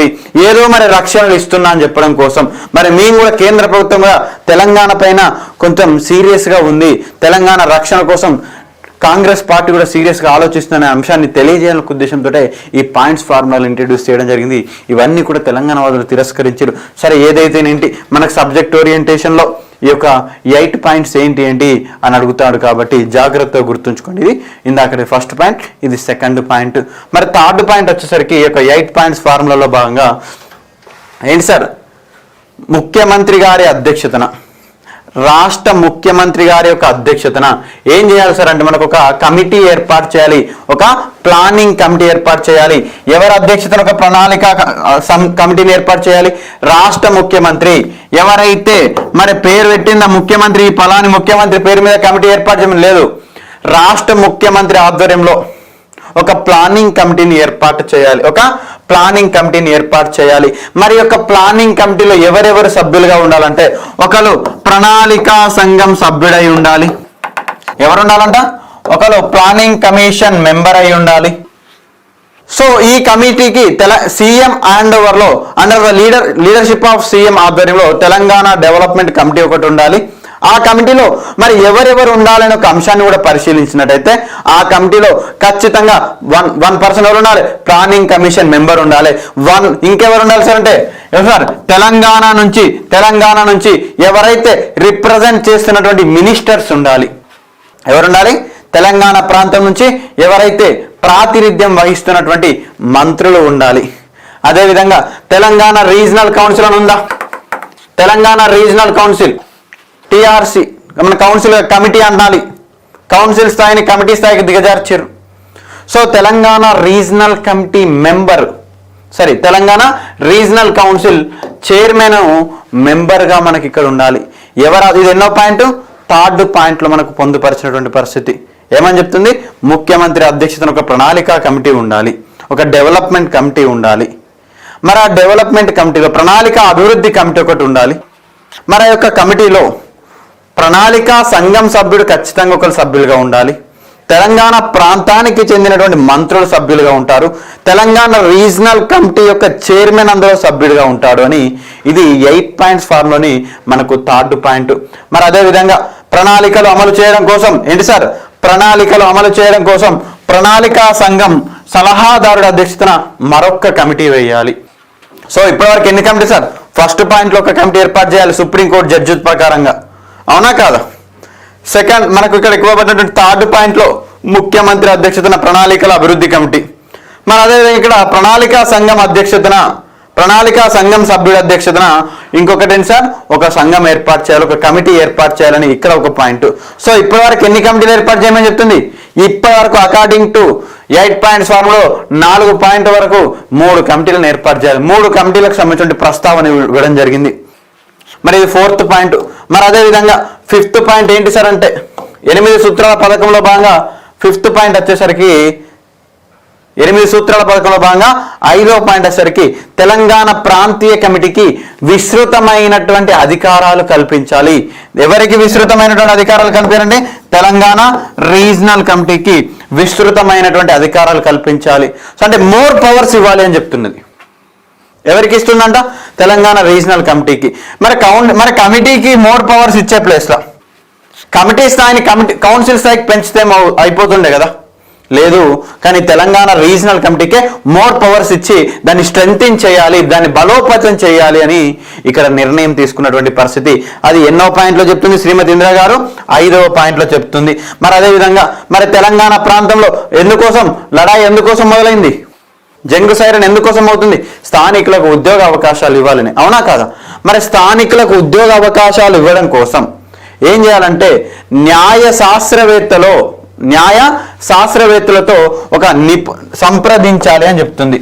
ఏదో మరి రక్షణలు ఇస్తున్నా అని చెప్పడం కోసం మరి మేము కూడా కేంద్ర ప్రభుత్వం కూడా తెలంగాణ పైన కొంచెం సీరియస్గా ఉంది, తెలంగాణ రక్షణ కోసం కాంగ్రెస్ పార్టీ కూడా సీరియస్గా ఆలోచిస్తున్న అంశాన్ని తెలియజేయాలనే ఉద్దేశంతో ఈ పాయింట్స్ ఫార్ములాలు ఇంట్రడ్యూస్ చేయడం జరిగింది. ఇవన్నీ కూడా తెలంగాణ వాదులు తిరస్కరించారు. సరే ఏదైతేనేంటి మనకు సబ్జెక్ట్ ఓరియంటేషన్లో ఈ యొక్క 8 పాయింట్స్ ఏంటి అని అడుగుతాడు కాబట్టి జాగ్రత్తగా గుర్తుంచుకోండి. ఇది ఇందాక ఫస్ట్ పాయింట్, ఇది సెకండ్ పాయింట్. మరి థర్డ్ పాయింట్ వచ్చేసరికి ఈ యొక్క 8 పాయింట్స్ ఫార్ములాలో భాగంగా ఏంటి సార్, ముఖ్యమంత్రి గారి అధ్యక్షతన, రాష్ట్ర ముఖ్యమంత్రి గారి యొక్క అధ్యక్షతన ఏం చేయాలి సార్ అంటే మనకు ఒక కమిటీ ఏర్పాటు చేయాలి, ఒక ప్లానింగ్ కమిటీ ఏర్పాటు చేయాలి. ఎవరి అధ్యక్షతన ఒక ప్రణాళిక కమిటీని ఏర్పాటు చేయాలి? రాష్ట్ర ముఖ్యమంత్రి ఎవరైతే మరి పేరు పెట్టింది ముఖ్యమంత్రి, పలాని ముఖ్యమంత్రి పేరు మీద కమిటీ ఏర్పాటు చేయమని లేదు, రాష్ట్ర ముఖ్యమంత్రి ఆధ్వర్యంలో ఒక ప్లానింగ్ కమిటీని ఏర్పాటు చేయాలి, ఒక ప్లానింగ్ కమిటీని ఏర్పాటు చేయాలి. మరి యొక్క ప్లానింగ్ కమిటీలో ఎవరెవరు సభ్యులుగా ఉండాలంటే ఒకరు ప్రణాళికా సంఘం సభ్యుడై ఉండాలి. ఎవరు ఉండాలంట? ఒకరు ప్లానింగ్ కమిషన్ మెంబర్ అయి ఉండాలి. సో ఈ కమిటీకి CM under the leadership of CM ఆధ్వర్యంలో తెలంగాణ డెవలప్మెంట్ కమిటీ ఒకటి ఉండాలి. ఆ కమిటీలో మరి ఎవరెవరు ఉండాలనే ఒక అంశాన్ని కూడా పరిశీలించినట్టయితే ఆ కమిటీలో ఖచ్చితంగా వన్ పర్సన్ ఎవరు ఉండాలి? ప్లానింగ్ కమిషన్ మెంబర్ ఉండాలి. ఇంకెవరు ఉండాలి సార్ అంటే సార్ తెలంగాణ నుంచి ఎవరైతే రిప్రజెంట్ చేస్తున్నటువంటి మినిస్టర్స్ ఉండాలి. ఎవరు ఉండాలి? తెలంగాణ ప్రాంతం నుంచి ఎవరైతే ప్రాతినిధ్యం వహిస్తున్నటువంటి మంత్రులు ఉండాలి. అదేవిధంగా తెలంగాణ రీజనల్ కౌన్సిల్ అని ఉందా? తెలంగాణ రీజనల్ కౌన్సిల్ టిఆర్సి మన కౌన్సిల్ కమిటీ అనాలి, కౌన్సిల్ స్థాయిని కమిటీ స్థాయికి దిగజార్చారు. So Telangana regional committee member Telangana regional council chairman మెంబర్గా మనకి ఇక్కడ ఉండాలి. ఇది ఎన్నో పాయింట్? థర్డ్ పాయింట్లో మనకు పొందుపరిచినటువంటి పరిస్థితి ఏమని చెప్తుంది? ముఖ్యమంత్రి అధ్యక్షతన ఒక ప్రణాళిక కమిటీ ఉండాలి, ఒక డెవలప్మెంట్ కమిటీ ఉండాలి. మరి ఆ డెవలప్మెంట్ కమిటీలో ప్రణాళిక అభివృద్ధి కమిటీ ఒకటి ఉండాలి. మరి ఆ యొక్క కమిటీలో ప్రణాళికా సంఘం సభ్యుడు ఖచ్చితంగా ఒకరు సభ్యులుగా ఉండాలి. తెలంగాణ ప్రాంతానికి చెందినటువంటి మంత్రులు సభ్యులుగా ఉంటారు. తెలంగాణ రీజనల్ కమిటీ యొక్క చైర్మన్ అందులో సభ్యుడిగా ఉంటాడు అని ఇది 8 పాయింట్స్ ఫార్మ్లోని మనకు థర్డ్ పాయింట్. మరి అదేవిధంగా ప్రణాళికలు అమలు చేయడం కోసం ఏంటి సార్? ప్రణాళికలు అమలు చేయడం కోసం ప్రణాళికా సంఘం సలహాదారుడు అధ్యక్షతన మరొక కమిటీ వేయాలి. సో ఇప్పటివరకు ఎన్ని కమిటీ సార్? ఫస్ట్ పాయింట్లో ఒక కమిటీ ఏర్పాటు చేయాలి సుప్రీంకోర్టు జడ్జి ప్రకారంగా, అవునా కాదా? సెకండ్ మనకు ఇక్కడ ఎక్కువ పడినటువంటి థర్డ్ పాయింట్లో ముఖ్యమంత్రి అధ్యక్షతన ప్రణాళికల అభివృద్ధి కమిటీ. మరి అదేవిధంగా ఇక్కడ ప్రణాళికా సంఘం సభ్యుడి అధ్యక్షతన ఇంకొకటి ఏంటి సార్? ఒక సంఘం ఏర్పాటు చేయాలి, ఒక కమిటీ ఏర్పాటు చేయాలని ఇక్కడ ఒక పాయింట్. సో ఇప్పటివరకు ఎన్ని కమిటీలు ఏర్పాటు చేయమని చెప్తుంది? ఇప్పటివరకు అకార్డింగ్ టు 8 పాయింట్స్ ఫార్మ్లో 4 పాయింట్ వరకు 3 కమిటీలను ఏర్పాటు చేయాలి. 3 కమిటీలకు సంబంధించిన ప్రస్తావన ఇవ్వడం జరిగింది. మరి ఇది 4th పాయింట్. మరి అదేవిధంగా 5th పాయింట్ ఏంటి సార్ అంటే 8 సూత్రాల పథకంలో భాగంగా 5th పాయింట్ వచ్చేసరికి 8 సూత్రాల పథకంలో భాగంగా 5వ పాయింట్ వచ్చేసరికి తెలంగాణ ప్రాంతీయ కమిటీకి విస్తృతమైనటువంటి అధికారాలు కల్పించాలి. ఎవరికి విస్తృతమైనటువంటి అధికారాలు కల్పించాలంటే తెలంగాణ రీజనల్ కమిటీకి విస్తృతమైనటువంటి అధికారాలు కల్పించాలి. సో అంటే మోర్ పవర్స్ ఇవ్వాలి అని చెప్తున్నది. ఎవరికి ఇస్తుందంట? తెలంగాణ రీజనల్ కమిటీకి. మరి కమిటీకి మోర్ పవర్స్ ఇచ్చే ప్లేస్లో కమిటీ స్థాయిని కౌన్సిల్ స్థాయికి పెంచితే అయిపోతుండే కదా, లేదు. కానీ తెలంగాణ రీజనల్ కమిటీకే మోర్ పవర్స్ ఇచ్చి దాన్ని స్ట్రెంథింగ్ చేయాలి, దాన్ని బలోపేతం చేయాలి అని ఇక్కడ నిర్ణయం తీసుకున్నటువంటి పరిస్థితి. అది ఎన్నో పాయింట్లో చెప్తుంది శ్రీమతి ఇందిరా గారు? 5వ పాయింట్లో చెప్తుంది. మరి అదేవిధంగా మరి తెలంగాణ ప్రాంతంలో లడాయి ఎందుకోసం మొదలైంది? జంగు సైరన్ ఎందుకోసం అవుతుంది? స్థానికులకు ఉద్యోగ అవకాశాలు ఇవ్వాలని, అవునా కాదా? మరి స్థానికులకు ఉద్యోగ అవకాశాలు ఇవ్వడం కోసం ఏం చేయాలంటే న్యాయ శాస్త్రవేత్తలతో ఒక సంప్రదించాలి అని చెప్తుంది.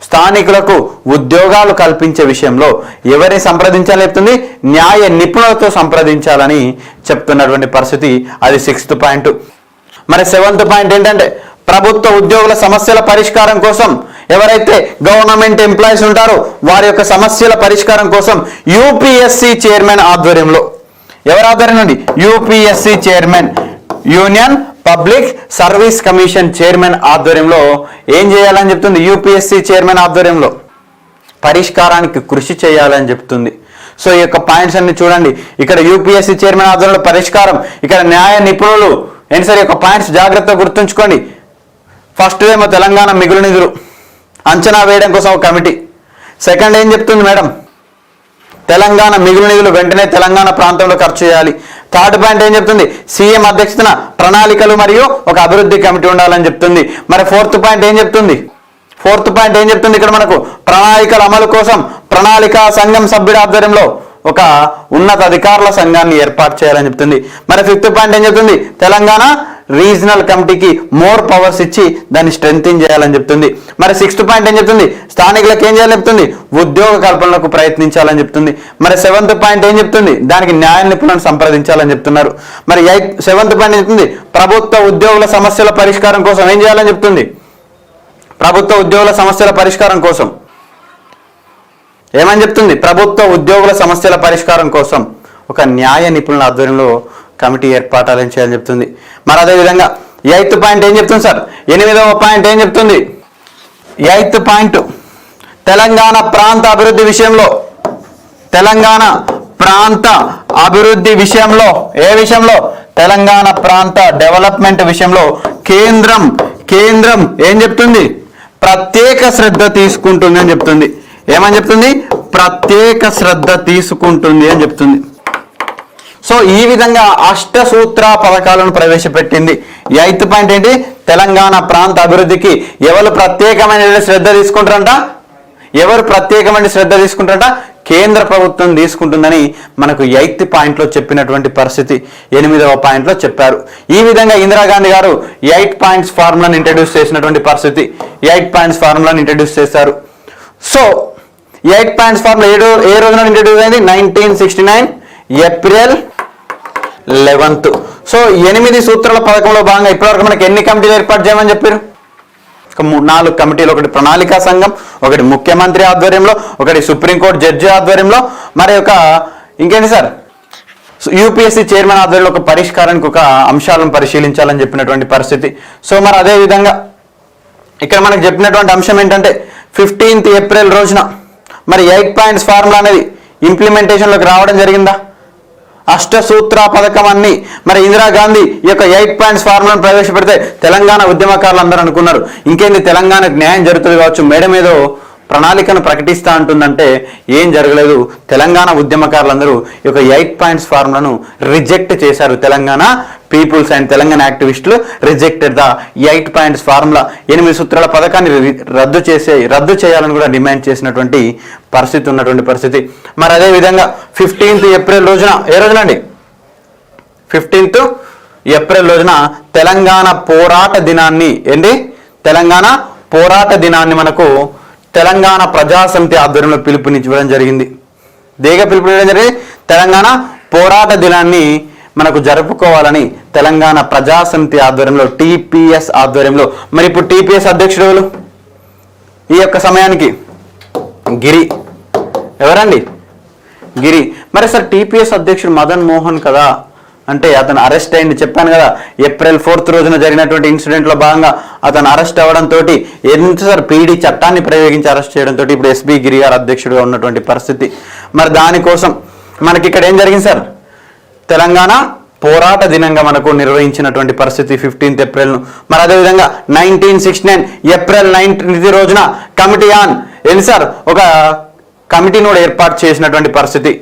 స్థానికులకు ఉద్యోగాలు కల్పించే విషయంలో ఎవరిని సంప్రదించాలని చెప్తుంది? న్యాయ నిపుణులతో సంప్రదించాలని చెప్తున్నటువంటి పరిస్థితి. అది 6th పాయింట్. మరి 7th పాయింట్ ఏంటంటే ప్రభుత్వ ఉద్యోగుల సమస్యల పరిష్కారం కోసం ఎవరైతే గవర్నమెంట్ ఎంప్లాయీస్ ఉంటారో వారి యొక్క సమస్యల పరిష్కారం కోసం యూపీఎస్సీ చైర్మన్ ఆధ్వర్యంలో, ఎవరి ఆధ్వర్యం అండి? UPSC chairman, union public service commission chairman ఆధ్వర్యంలో ఏం చేయాలని చెప్తుంది? యూపీఎస్సీ చైర్మన్ ఆధ్వర్యంలో పరిష్కారానికి కృషి చేయాలని చెప్తుంది. సో ఈ యొక్క పాయింట్స్ అన్ని చూడండి. ఇక్కడ యూపీఎస్సీ చైర్మన్ ఆధ్వర్యంలో పరిష్కారం, ఇక్కడ న్యాయ నిపుణులు. ఏంటి సార్ ఈ యొక్క పాయింట్స్ జాగ్రత్తగా గుర్తుంచుకోండి. ఫస్ట్ ఏమో తెలంగాణ మిగులు నిధులు అంచనా వేయడం కోసం ఒక కమిటీ. సెకండ్ ఏం చెప్తుంది మేడం? తెలంగాణ మిగులు నిధులు వెంటనే తెలంగాణ ప్రాంతంలో ఖర్చు చేయాలి. థర్డ్ పాయింట్ ఏం చెప్తుంది? సీఎం అధ్యక్షతన ప్రణాళికలు మరియు ఒక అభివృద్ధి కమిటీ ఉండాలని చెప్తుంది. మరి ఫోర్త్ పాయింట్ ఏం చెప్తుంది? ఇక్కడ మనకు ప్రణాళికల అమలు కోసం ప్రణాళికా సంఘం సభ్యుడి ఆధ్వర్యంలో ఒక ఉన్నత అధికారుల సంఘాన్ని ఏర్పాటు చేయాలని చెప్తుంది. మరి ఫిఫ్త్ పాయింట్ ఏం చెప్తుంది? తెలంగాణ రీజనల్ కమిటీకి మోర్ పవర్స్ ఇచ్చి దాన్ని స్ట్రెంథింగ్ చేయాలని చెప్తుంది. మరి సిక్స్త్ పాయింట్ ఏం చెప్తుంది? స్థానికులకు ఏం చేయాలని చెప్తుంది? ఉద్యోగ కల్పనలకు ప్రయత్నించాలని చెప్తుంది. మరి సెవెంత్ పాయింట్ ఏం చెప్తుంది? దానికి న్యాయ నిపుణులను సంప్రదించాలని చెప్తున్నారు. మరి సెవెంత్ పాయింట్ ఏం చెప్తుంది? ప్రభుత్వ ఉద్యోగుల సమస్యల పరిష్కారం కోసం ఏం చేయాలని చెప్తుంది? ప్రభుత్వ ఉద్యోగుల సమస్యల పరిష్కారం కోసం ఏమని చెప్తుంది? ప్రభుత్వ ఉద్యోగుల సమస్యల పరిష్కారం కోసం ఒక న్యాయ నిపుణుల ఆధ్వర్యంలో కమిటీ ఏర్పాటాలని చేయాలని చెప్తుంది. మరి అదేవిధంగా ఎయిత్ పాయింట్ ఏం చెప్తుంది సార్? 8వ పాయింట్ ఏం చెప్తుంది? ఎయిత్ పాయింట్ తెలంగాణ ప్రాంత అభివృద్ధి విషయంలో, తెలంగాణ ప్రాంత అభివృద్ధి విషయంలో, ఏ విషయంలో? తెలంగాణ ప్రాంత డెవలప్మెంట్ విషయంలో కేంద్రం ఏం చెప్తుంది? ప్రత్యేక శ్రద్ధ తీసుకుంటుంది అని చెప్తుంది. ఏమని చెప్తుంది? ప్రత్యేక శ్రద్ధ తీసుకుంటుంది అని చెప్తుంది. సో ఈ విధంగా అష్టసూత్ర పథకాలను ప్రవేశపెట్టింది. ఎయిత్ పాయింట్ ఏంటి? తెలంగాణ ప్రాంత అభివృద్ధికి ఎవరు ప్రత్యేకమైన శ్రద్ధ తీసుకుంటారంట? కేంద్ర ప్రభుత్వం తీసుకుంటుందని మనకు ఎయిత్ పాయింట్లో చెప్పినటువంటి పరిస్థితి 8వ పాయింట్లో చెప్పారు. ఈ విధంగా ఇందిరాగాంధీ గారు 8 పాయింట్స్ ఫార్ములాను ఇంట్రడ్యూస్ చేసినటువంటి పరిస్థితి. 8 పాయింట్స్ ఫార్ములాను ఇంట్రడ్యూస్ చేశారు. సో 8 పాయింట్స్ ఫార్ములా ఏ రోజున ఇంట్రడ్యూస్ అయింది? 1969 ఏప్రిల్ 11th. సో 8 సూత్రాల పథకంలో భాగంగా ఇప్పటివరకు మనకి ఎన్ని కమిటీలు ఏర్పాటు చేయమని చెప్పారు? 4 కమిటీలు. ఒకటి ప్రణాళికా సంఘం, ఒకటి ముఖ్యమంత్రి ఆధ్వర్యంలో, ఒకటి సుప్రీంకోర్టు జడ్జి ఆధ్వర్యంలో, మరి ఇంకేంటి సార్? యూపీఎస్సీ చైర్మన్ ఆధ్వర్యంలో ఒక పరిష్కారానికి ఒక అంశాలను పరిశీలించాలని చెప్పినటువంటి పరిస్థితి. సో మరి అదే విధంగా ఇక్కడ మనకు చెప్పినటువంటి అంశం ఏంటంటే 15th ఏప్రిల్ రోజున మరి 8 పాయింట్స్ ఫార్ములా అనేది ఇంప్లిమెంటేషన్లోకి రావడం జరిగిందా? అష్టసూత్ర పథకం అన్ని మరి ఇందిరాగాంధీ ఈ యొక్క 8 పాయింట్స్ ఫార్ములాను ప్రవేశపెడితే తెలంగాణ ఉద్యమకారులు అందరూ అనుకున్నారు ఇంకేంది తెలంగాణకు న్యాయం జరుగుతుంది కావచ్చు, మేడం ఏదో ప్రణాళికను ప్రకటిస్తా అంటుందంటే ఏం జరగలేదు. తెలంగాణ ఉద్యమకారులందరూ ఈ యొక్క 8 పాయింట్స్ ఫార్ములాను రిజెక్ట్ చేశారు. తెలంగాణ పీపుల్స్ అండ్ తెలంగాణ యాక్టివిస్టులు రిజెక్టెడ్ ద 8 పాయింట్స్ ఫార్ములా. 8 సూత్రాల పథకాన్ని రద్దు చేయాలని కూడా డిమాండ్ చేసినటువంటి పరిస్థితి ఉన్నటువంటి పరిస్థితి. మరి అదే విధంగా 15th ఏప్రిల్ రోజున, ఏ రోజున అండి? 15th ఏప్రిల్ రోజున తెలంగాణ పోరాట దినాన్ని తెలంగాణ పోరాట దినాన్ని మనకు తెలంగాణ ప్రజాసమితి ఆధ్వర్యంలో పిలుపునివ్వడం జరిగింది. పిలుపునివ్వడం జరిగింది. తెలంగాణ పోరాట దినాన్ని మనకు జరుపుకోవాలని తెలంగాణ ప్రజాసమితి ఆధ్వర్యంలో, టీపీఎస్ ఆధ్వర్యంలో. మరి ఇప్పుడు టీపీఎస్ అధ్యక్షుడు ఎవరు ఈ యొక్క సమయానికి? గిరి. ఎవరండి? గిరి. మరి సార్ టీపీఎస్ అధ్యక్షుడు మదన్ మోహన్ కదా అంటే అతను అరెస్ట్ అయింది చెప్పాను కదా. ఏప్రిల్ 4th రోజున జరిగినటువంటి ఇన్సిడెంట్లో భాగంగా అతను అరెస్ట్ అవ్వడంతో ఎంత సార్ పీడీ చట్టాన్ని ప్రయోగించి అరెస్ట్ చేయడంతో ఇప్పుడు ఎస్బీ గిరి గారు అధ్యక్షుడిగా ఉన్నటువంటి పరిస్థితి. మరి దానికోసం మనకి ఇక్కడ ఏం జరిగింది సార్? తెలంగాణ పోరాట దినంగా మనకు నిర్వహించినటువంటి పరిస్థితి 15th ఏప్రిల్ను. మరి అదేవిధంగా 1969 ఏప్రిల్ 19th రోజున కమిటీ ఆన్ ఏంటి సార్ ఒక కమిటీని కూడా ఏర్పాటు చేసినటువంటి పరిస్థితి.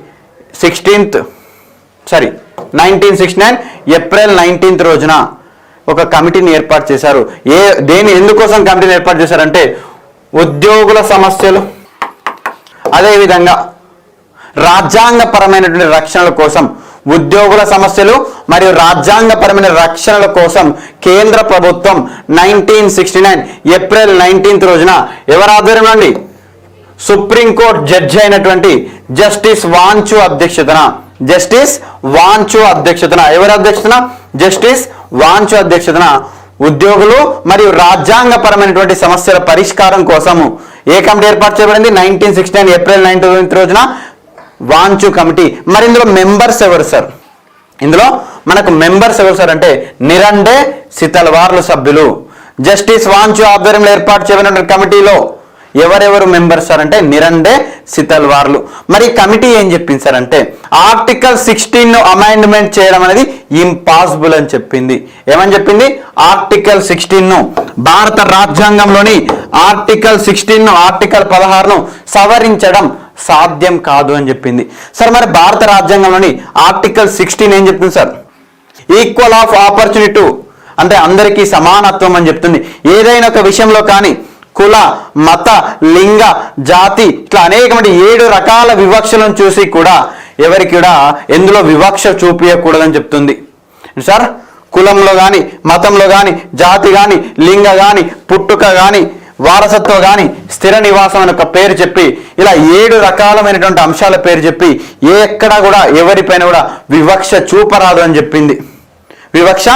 1969 ఏప్రిల్ 19th రోజున ఒక కమిటీని ఏర్పాటు చేశారు. ఎందుకోసం కమిటీని ఏర్పాటు చేశారంటే ఉద్యోగుల సమస్యలు, అదేవిధంగా రాజ్యాంగపరమైనటువంటి రక్షణల కోసం, ఉద్యోగుల సమస్యలు మరియు రాజ్యాంగపరమైన రక్షణల కోసం కేంద్ర ప్రభుత్వం 1969 ఏప్రిల్ 19th రోజున ఎవరి ఆధ్వర్యంలో అండి? సుప్రీంకోర్టు జడ్జి అయినటువంటి జస్టిస్ వాంచు అధ్యక్షతన, ఎవరి అధ్యక్షతన? జస్టిస్ వాంచు అధ్యక్షతన ఉద్యోగులు మరియు రాజ్యాంగపరమైనటువంటి సమస్యల పరిష్కారం కోసము ఏ కమిటీ ఏర్పాటు చేయబడింది? 1969 ఏప్రిల్ 9 రోజున వాంచు కమిటీ. మరి ఇందులో మెంబర్స్ ఎవరు సార్? ఇందులో మనకు మెంబర్స్ ఎవరు సార్ అంటే నిరండే సితల్వార్లు సభ్యులు. జస్టిస్ వాంచు ఆధ్వర్యంలో ఏర్పాటు చేయబడిన కమిటీలో ఎవరెవరు మెంబర్స్ సార్ అంటే నిరండే సితల్వార్లు. మరి కమిటీ ఏం చెప్పింది సార్ అంటే ఆర్టికల్ 16 అమెండ్మెంట్ చేయడం అనేది ఇంపాసిబుల్ అని చెప్పింది. ఏమని చెప్పింది? ఆర్టికల్ 16 భారత రాజ్యాంగంలోని ఆర్టికల్ 16 ఆర్టికల్ 16 సవరించడం సాధ్యం కాదు అని చెప్పింది. సార్ మరి భారత రాజ్యాంగంలోని ఆర్టికల్ 16 ఏం చెప్తుంది సార్? ఈక్వల్ ఆఫ్ ఆపర్చునిటీ అంటే అందరికీ సమానత్వం అని చెప్తుంది. ఏదైనా ఒక విషయంలో కానీ కుల, మత, లింగ, జాతి ఇట్లా అనేకమంది 7 రకాల వివక్షలను చూసి కూడా ఎవరికి కూడా ఎందులో వివక్ష చూపించకూడదని చెప్తుంది సార్. కులంలో కానీ, మతంలో కానీ, జాతి కానీ, లింగ కానీ, పుట్టుక కానీ, వారసత్వం కానీ, స్థిర నివాసం అని ఒక పేరు చెప్పి ఇలా 7 రకాలమైనటువంటి అంశాల పేరు చెప్పి ఎక్కడా కూడా ఎవరిపైన కూడా వివక్ష చూపరాదు అని చెప్పింది. వివక్ష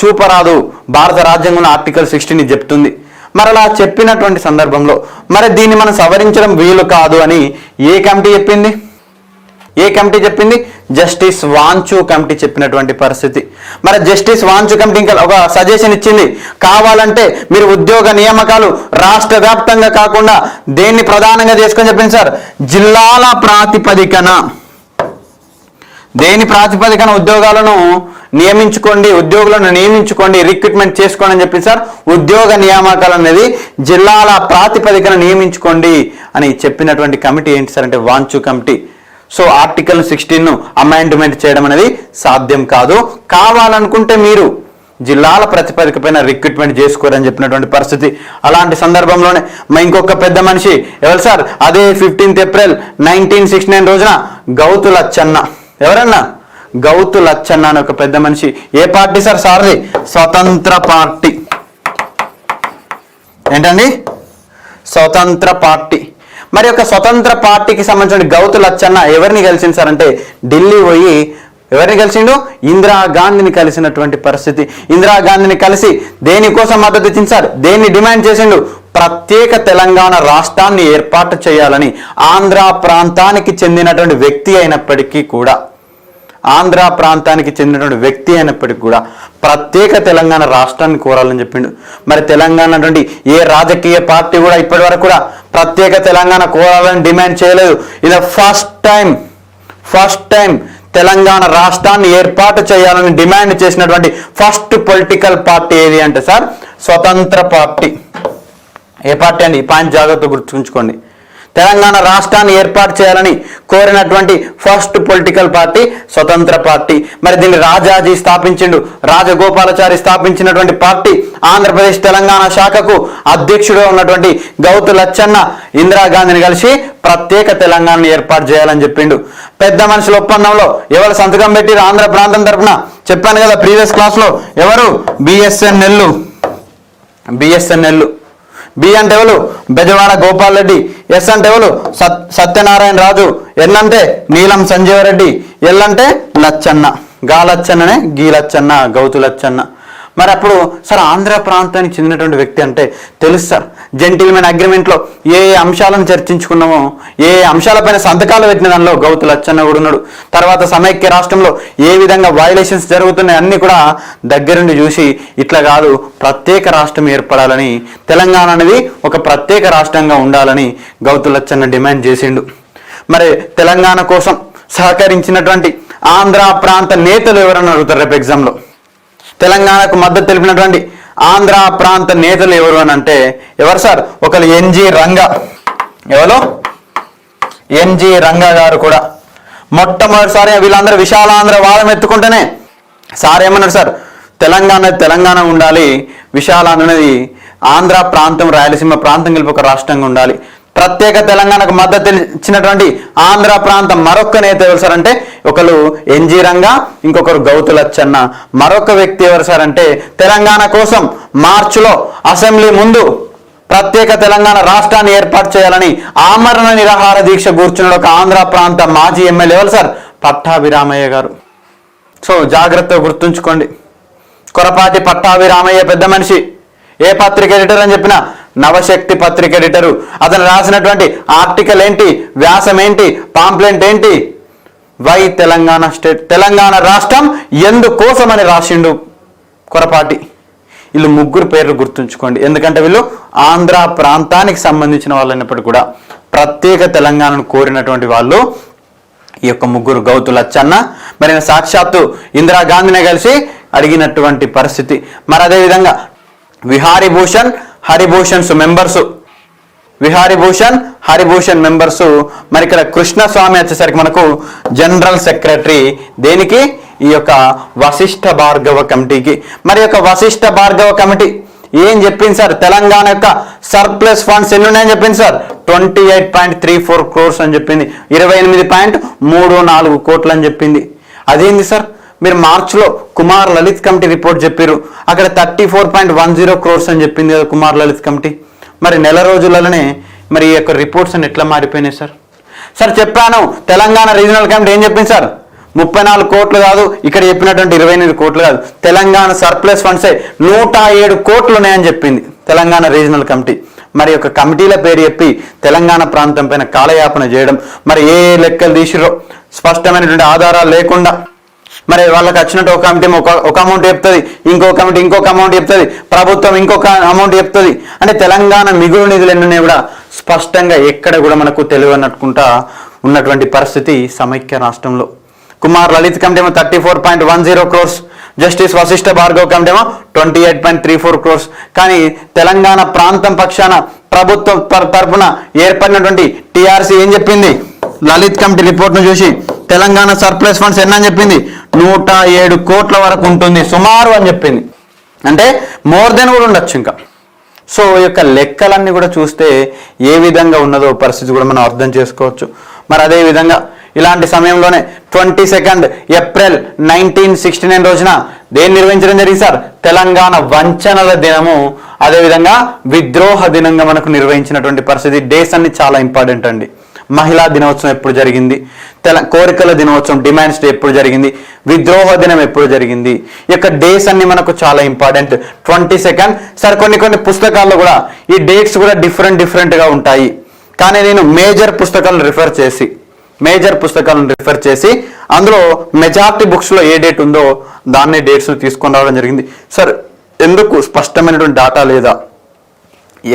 చూపరాదు భారత రాజ్యాంగంలో ఆర్టికల్ 16 చెప్తుంది. మరి అలా చెప్పినటువంటి సందర్భంలో మరి దీన్ని మనం సవరించడం వీలు కాదు అని ఏ కమిటీ చెప్పింది? ఏ కమిటీ చెప్పింది? జస్టిస్ వాంచు కమిటీ చెప్పినటువంటి పరిస్థితి. మరి జస్టిస్ వాంచు కమిటీ ఇంకా ఒక సజెషన్ ఇచ్చింది. కావాలంటే మీరు ఉద్యోగ నియామకాలు రాష్ట్ర వ్యాప్తంగా కాకుండా దేన్ని ప్రధానంగా చేసుకొని చెప్పింది సార్? జిల్లాల ప్రాతిపదికన. దేని ప్రాతిపదికన ఉద్యోగాలను నియమించుకోండి, ఉద్యోగులను నియమించుకోండి, రిక్రూట్మెంట్ చేసుకోండి అని చెప్పి సార్ ఉద్యోగ నియామకాలు అనేది జిల్లాల ప్రాతిపదికన నియమించుకోండి అని చెప్పినటువంటి కమిటీ ఏంటి సార్ అంటే Wanchoo committee. So article 16 amendment చేయడం అనేది సాధ్యం కాదు. కావాలనుకుంటే మీరు జిల్లాల ప్రాతిపదిక పైన రిక్రూట్మెంట్ చేసుకోరని చెప్పినటువంటి పరిస్థితి. అలాంటి సందర్భంలోనే ఇంకొక పెద్ద మనిషి ఎవరు సార్? అదే 15 ఏప్రిల్ 1969 రోజున గౌతు లచ్చన్న. ఎవరన్నా? గౌతు లచ్చన్న అని ఒక పెద్ద మనిషి. ఏ పార్టీ సార్? సారీ, స్వతంత్ర పార్టీ. ఏంటండి? స్వతంత్ర పార్టీ. మరి ఒక స్వతంత్ర పార్టీకి సంబంధించిన గౌతు లచ్చన్న ఎవరిని కలిసింది సార్ అంటే ఢిల్లీ పోయి ఎవరిని కలిసిండు? ఇందిరాగాంధీని కలిసినటువంటి పరిస్థితి. ఇందిరాగాంధీని కలిసి దేనికోసం మద్దతు ఇచ్చింది సార్? దేన్ని డిమాండ్ చేసిండు? ప్రత్యేక తెలంగాణ రాష్ట్రాన్ని ఏర్పాటు చేయాలని. ఆంధ్ర ప్రాంతానికి చెందినటువంటి వ్యక్తి అయినప్పటికీ కూడా ప్రత్యేక తెలంగాణ రాష్ట్రాన్ని కోరాలని చెప్పిండు. మరి తెలంగాణ అటువంటి ఏ రాజకీయ పార్టీ కూడా ఇప్పటి వరకు కూడా ప్రత్యేక తెలంగాణ కోరాలని డిమాండ్ చేయలేదు. ఇది ఫస్ట్ టైం తెలంగాణ రాష్ట్రాన్ని ఏర్పాటు చేయాలని డిమాండ్ చేసినటువంటి ఫస్ట్ పొలిటికల్ పార్టీ ఏది అంటే సార్ స్వతంత్ర పార్టీ. ఏ పార్టీ అండి? ఈ పాయింట్ జాగ్రత్తగా గుర్తుంచుకోండి. తెలంగాణ రాష్ట్రాన్ని ఏర్పాటు చేయాలని కోరినటువంటి ఫస్ట్ పొలిటికల్ పార్టీ స్వతంత్ర పార్టీ. మరి దీన్ని రాజాజీ స్థాపించిండు, రాజగోపాలాచారి స్థాపించినటువంటి పార్టీ. ఆంధ్రప్రదేశ్ తెలంగాణ శాఖకు అధ్యక్షుడుగా ఉన్నటువంటి గౌతు లచ్చన్న ఇందిరాగాంధీని కలిసి ప్రత్యేక తెలంగాణను ఏర్పాటు చేయాలని చెప్పిండు. పెద్ద మనుషుల ఒప్పందంలో ఎవరు సంతకం పెట్టిరు ఆంధ్ర ప్రాంతం తరఫున? చెప్పాను కదా ప్రీవియస్ క్లాస్లో. ఎవరు? బిఎస్ఎన్ఎల్. బి అంటే ఎవరు? బెజవాడ గోపాల్ రెడ్డి. ఎస్ అంటే ఎవరు? సత్యనారాయణ రాజు. ఎన్ అంటే నీలం సంజీవరెడ్డి. ఎల్ అంటే లచ్చన్న. గా లచ్చన్ననే గీ లచ్చన్న, గౌతు లచ్చన్న. మరి అప్పుడు సార్ ఆంధ్ర ప్రాంతానికి చెందినటువంటి వ్యక్తి అంటే తెలుసు సార్. జెంటిల్మెన్ అగ్రిమెంట్లో ఏ అంశాలను చర్చించుకున్నామో, ఏ అంశాలపైన సంతకాలు పెట్టిన దానిలో గౌతు లచ్చన్న కూడా ఉన్నాడు. తర్వాత సమైక్య రాష్ట్రంలో ఏ విధంగా వయలేషన్స్ జరుగుతున్నాయి అన్నీ కూడా దగ్గరుండి చూసి ఇట్లా కాదు ప్రత్యేక రాష్ట్రం ఏర్పడాలని, తెలంగాణ అనేది ఒక ప్రత్యేక రాష్ట్రంగా ఉండాలని గౌతు లచ్చన్న డిమాండ్ చేసిండు. మరి తెలంగాణ కోసం సహకరించినటువంటి ఆంధ్ర ప్రాంత నేతలు ఎవరని అడుగుతారు రేపు ఎగ్జామ్లో. తెలంగాణకు మద్దతు తెలిపినటువంటి ఆంధ్ర ప్రాంత నేతలు ఎవరు అని అంటే ఎవరు సార్? ఒకరు ఎన్జి రంగా. ఎవరు? ఎన్జి రంగా గారు కూడా మొట్టమొదటిసారి వీళ్ళందరూ విశాలాంధ్ర వాదం ఎత్తుకుంటేనే సార్ ఏమన్నారు సార్? తెలంగాణ ఉండాలి, విశాలాంధ్ర అనేది ఆంధ్ర ప్రాంతం రాయలసీమ ప్రాంతం కలిపి ఒక రాష్ట్రంగా ఉండాలి. ప్రత్యేక తెలంగాణకు మద్దతు ఇచ్చినటువంటి ఆంధ్ర ప్రాంతం మరొక నేత ఎవరు సార్ అంటే ఒకరు ఎన్జి రంగా, ఇంకొకరు గౌతు లచ్చన్న. మరొక వ్యక్తి ఎవరు సార్ అంటే తెలంగాణ కోసం మార్చిలో అసెంబ్లీ ముందు ప్రత్యేక తెలంగాణ రాష్ట్రాన్ని ఏర్పాటు చేయాలని ఆమరణ నిరాహార దీక్ష కూర్చున్న ఒక ఆంధ్ర ప్రాంత మాజీ ఎమ్మెల్యే ఎవరు సార్? పట్టాభిరామయ్య గారు. సో జాగ్రత్తగా గుర్తుంచుకోండి. కొరపాటి పట్టాభి రామయ్య పెద్ద మనిషి. ఏ పత్రిక ఎడిటర్ అని చెప్పిన? నవశక్తి పత్రిక ఎడిటరు. అతను రాసినటువంటి ఆర్టికల్ ఏంటి, వ్యాసం ఏంటి, పాంప్లెంట్ ఏంటి? వై తెలంగాణ స్టేట్, తెలంగాణ రాష్ట్రం ఎందుకోసమని రాసిండు కొరపాటి. వీళ్ళు ముగ్గురు పేర్లు గుర్తుంచుకోండి, ఎందుకంటే వీళ్ళు ఆంధ్ర ప్రాంతానికి సంబంధించిన వాళ్ళు అయినప్పటికీ కూడా ప్రత్యేక తెలంగాణను కోరినటువంటి వాళ్ళు ఈ యొక్క ముగ్గురు. గౌతు లచ్చన్న, మరి సాక్షాత్తు ఇందిరాగాంధీనే కలిసి అడిగినటువంటి పరిస్థితి. మరి అదేవిధంగా విహారీభూషణ్, హరిభూషణ్స్ మెంబర్సు, విహారీభూషణ్, హరిభూషణ్ మెంబర్సు. మరి ఇక్కడ కృష్ణస్వామి వచ్చేసరికి మనకు జనరల్ సెక్రటరీ. దేనికి? ఈ యొక్క వశిష్ఠ భార్గవ కమిటీకి. మరి యొక్క వశిష్ఠ భార్గవ కమిటీ ఏం చెప్పింది సార్? తెలంగాణ యొక్క సర్ప్లస్ ఫండ్స్ ఎన్ని ఉన్నాయని చెప్పింది సార్? 28.34 crores అని చెప్పింది. 28.34 కోట్లు అని చెప్పింది. అదేంది సార్? మీరు మార్చిలో కుమార్ లలిత్ కమిటీ రిపోర్ట్ చెప్పారు, అక్కడ 34.10 crores అని చెప్పింది కదా కుమార్ లలిత్ కమిటీ. మరి నెల రోజులలోనే మరి ఈ యొక్క రిపోర్ట్స్ అని ఎట్లా మారిపోయినాయి సార్? సార్ చెప్పాను, తెలంగాణ రీజనల్ కమిటీ ఏం చెప్పింది సార్? 34 కోట్లు కాదు, ఇక్కడ చెప్పినటువంటి 28 కోట్లు కాదు, తెలంగాణ సర్ప్లస్ ఫండ్సే 107 కోట్లు ఉన్నాయని చెప్పింది తెలంగాణ రీజనల్ కమిటీ. మరి యొక్క కమిటీల పేరు చెప్పి తెలంగాణ ప్రాంతం పైన కాలయాపన చేయడం, మరి ఏ లెక్కలు తీసిరో స్పష్టమైనటువంటి ఆధారాలు లేకుండా మరి వాళ్ళకి వచ్చినట్టు ఒక కమిటీ ఒక అమౌంట్ చెప్తుంది, ఇంకో కమిటీ ఇంకొక అమౌంట్ చెప్తుంది, ప్రభుత్వం ఇంకొక అమౌంట్ చెప్తుంది. అంటే తెలంగాణ మిగులు నిధులు ఎన్నున్నాయి కూడా స్పష్టంగా ఎక్కడ కూడా మనకు తెలియనట్టుకుంటా ఉన్నటువంటి పరిస్థితి సమైక్య రాష్ట్రంలో. కుమార్ లలిత్ కమిటీ ఏమో 34.10 crores, justice Vashishtha Bhargav committee ఏమో 28.34 crores. కానీ తెలంగాణ ప్రాంతం పక్షాన ప్రభుత్వం తరపున ఏర్పడినటువంటి టీఆర్సీ ఏం చెప్పింది? లలిత్ కమిటీ రిపోర్ట్ను చూసి తెలంగాణ సర్ప్లస్ ఫండ్స్ ఎన్నని చెప్పింది? 107 కోట్ల వరకు ఉంటుంది సుమారు అని చెప్పింది. అంటే మోర్ దెన్ కూడా ఉండొచ్చు ఇంకా. సో ఈ యొక్క లెక్కలన్నీ కూడా చూస్తే ఏ విధంగా ఉన్నదో పరిస్థితి కూడా మనం అర్థం చేసుకోవచ్చు. మరి అదేవిధంగా ఇలాంటి సమయంలోనే 22 ఏప్రిల్ 1969 రోజున దేన్ని నిర్వహించడం జరిగింది సార్? తెలంగాణ వంచనల దినము, అదేవిధంగా విద్రోహ దినంగా మనకు నిర్వహించినటువంటి పరిస్థితి. డేస్ అన్ని చాలా ఇంపార్టెంట్ అండి. మహిళా దినోత్సవం ఎప్పుడు జరిగింది, కోరికల దినోత్సవం డిమాండ్స్ డే ఎప్పుడు జరిగింది, విద్రోహ దినం ఎప్పుడు జరిగింది, ఈ యొక్క డేస్ అన్ని మనకు చాలా ఇంపార్టెంట్. 22 సార్ కొన్ని పుస్తకాల్లో కూడా ఈ డేట్స్ కూడా డిఫరెంట్గా ఉంటాయి. కానీ నేను మేజర్ పుస్తకాలను రిఫర్ చేసి అందులో మెజారిటీ బుక్స్లో ఏ డేట్ ఉందో దాన్నే డేట్స్ తీసుకొని రావడం జరిగింది. సార్ ఎందుకు స్పష్టమైనటువంటి డాటా లేదా?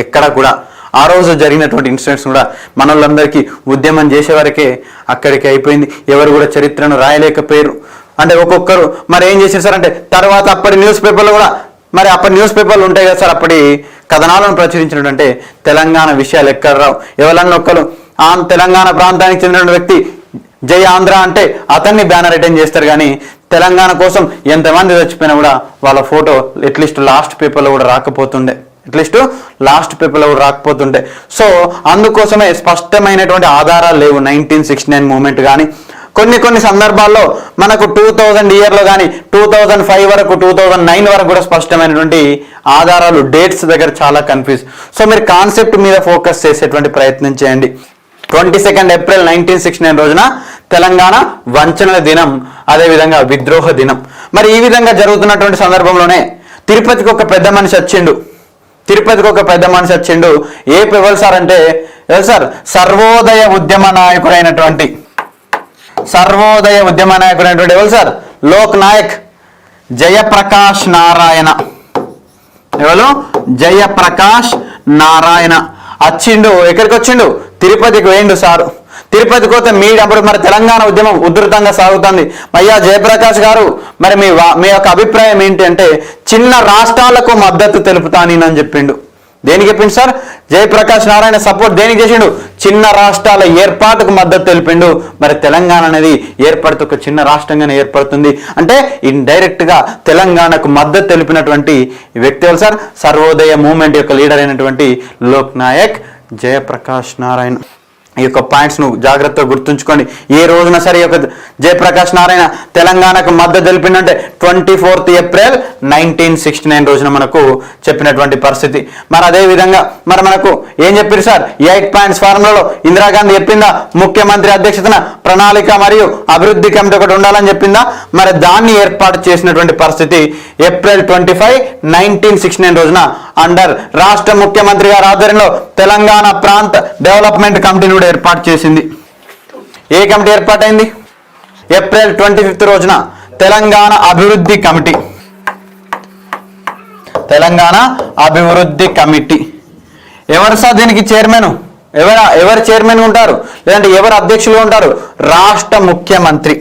ఎక్కడ కూడా ఆ రోజు జరిగినటువంటి ఇన్సిడెంట్స్ కూడా మనోళ్ళందరికీ ఉద్యమం చేసే వరకే అక్కడికి అయిపోయింది. ఎవరు కూడా చరిత్రను రాయలేకపోయారు. అంటే ఒక్కొక్కరు మరి ఏం చేశారు సార్ అంటే తర్వాత అప్పటి న్యూస్ పేపర్లు కూడా మరి అప్పటి న్యూస్ పేపర్లు ఉంటాయి కదా సార్, అప్పటి కథనాలను ప్రచురించినట్టు తెలంగాణ విషయాలు ఎక్కడ రావు. ఎవరన్నా ఒక్కరు తెలంగాణ ప్రాంతానికి చెందిన వ్యక్తి జై ఆంధ్ర అంటే అతన్ని బ్యానర్ అటెండ్ చేస్తారు, కానీ తెలంగాణ కోసం ఎంతమంది చచ్చిపోయినా కూడా వాళ్ళ ఫోటో అట్లీస్ట్ లాస్ట్ పేపర్లో కూడా రాకపోతుండే. సో అందుకోసమే స్పష్టమైనటువంటి ఆధారాలు లేవు. 1969 మూమెంట్ కానీ కొన్ని సందర్భాల్లో మనకు 2000 ఇయర్లో కానీ 2005 వరకు 2009 వరకు కూడా స్పష్టమైనటువంటి ఆధారాలు డేట్స్ దగ్గర చాలా కన్ఫ్యూజ్. సో మీరు కాన్సెప్ట్ మీద ఫోకస్ చేసేటువంటి ప్రయత్నం చేయండి. 22 ఏప్రిల్ 1969 రోజున తెలంగాణ వంచనల దినం, అదేవిధంగా విద్రోహ దినం. మరి ఈ విధంగా జరుగుతున్నటువంటి సందర్భంలోనే తిరుపతికి ఒక పెద్ద మనిషి వచ్చిండు. ఎవరు సార్ అంటే సర్వోదయ ఉద్యమ నాయకుడైనటువంటి ఎవరు సార్? లోక్ నాయక్ జయప్రకాష్ నారాయణ. జయప్రకాష్ నారాయణ వచ్చిండు. ఎక్కడికి వచ్చిండు? తిరుపతికి వేయండు సారు. తిరుపతికి పోతే అప్పుడు మరి తెలంగాణ ఉద్యమం ఉధృతంగా సాగుతుంది. అయ్యా జయప్రకాష్ గారు, మరి మీ యొక్క అభిప్రాయం ఏంటి అంటే చిన్న రాష్ట్రాలకు మద్దతు తెలుపుతానని చెప్పిండు. దేనికి చెప్పిండు సార్? జయప్రకాష్ నారాయణ సపోర్ట్ దేనికి చేసిండు? చిన్న రాష్ట్రాల ఏర్పాటుకు మద్దతు తెలిపిండు. మరి తెలంగాణ అనేది ఏర్పడితే ఒక చిన్న రాష్ట్రంగానే ఏర్పడుతుంది అంటే ఇండైరెక్ట్ గా తెలంగాణకు మద్దతు తెలిపినటువంటి వ్యక్తి ఎవరు సార్? సర్వోదయ మూవ్మెంట్ యొక్క లీడర్ అయినటువంటి లోక్ నాయక్ జయప్రకాష్ నారాయణ. ఈ యొక్క పాయింట్స్ నువ్వు జాగ్రత్తగా గుర్తుంచుకోండి. ఏ రోజున సరే ఈ యొక్క జయప్రకాష్ నారాయణ తెలంగాణకు మద్దతు తెలిపిందంటే 24 ఏప్రిల్ 1969 రోజున మనకు చెప్పినటువంటి పరిస్థితి. మరి అదే విధంగా మరి మనకు ఏం చెప్పారు సార్, 8 పాయింట్స్ ఫార్ములాలో ఇందిరాగాంధీ చెప్పిందా ముఖ్యమంత్రి అధ్యక్షతన ప్రణాళిక మరియు అభివృద్ధి కమిటీ ఒకటి ఉండాలని చెప్పిందా? మరి దాన్ని ఏర్పాటు చేసినటువంటి పరిస్థితి ఏప్రిల్ 25, 1969 రోజున అండర్ రాష్ట్ర ముఖ్యమంత్రి గారి ఆధ్వర్యంలో తెలంగాణ ప్రాంత డెవలప్మెంట్ కమిటీని కూడా ఏర్పాటు చేసింది. ఏ కమిటీ ఏర్పాటైంది? ఏప్రిల్ 25 రోజున తెలంగాణ అభివృద్ధి కమిటీ. తెలంగాణ అభివృద్ధి కమిటీ ఎవరు సార్ దీనికి చైర్మన్? ఎవరు చైర్మన్ ఉంటారు లేదంటే ఎవరు అధ్యక్షులు ఉంటారు? రాష్ట్ర ముఖ్యమంత్రి,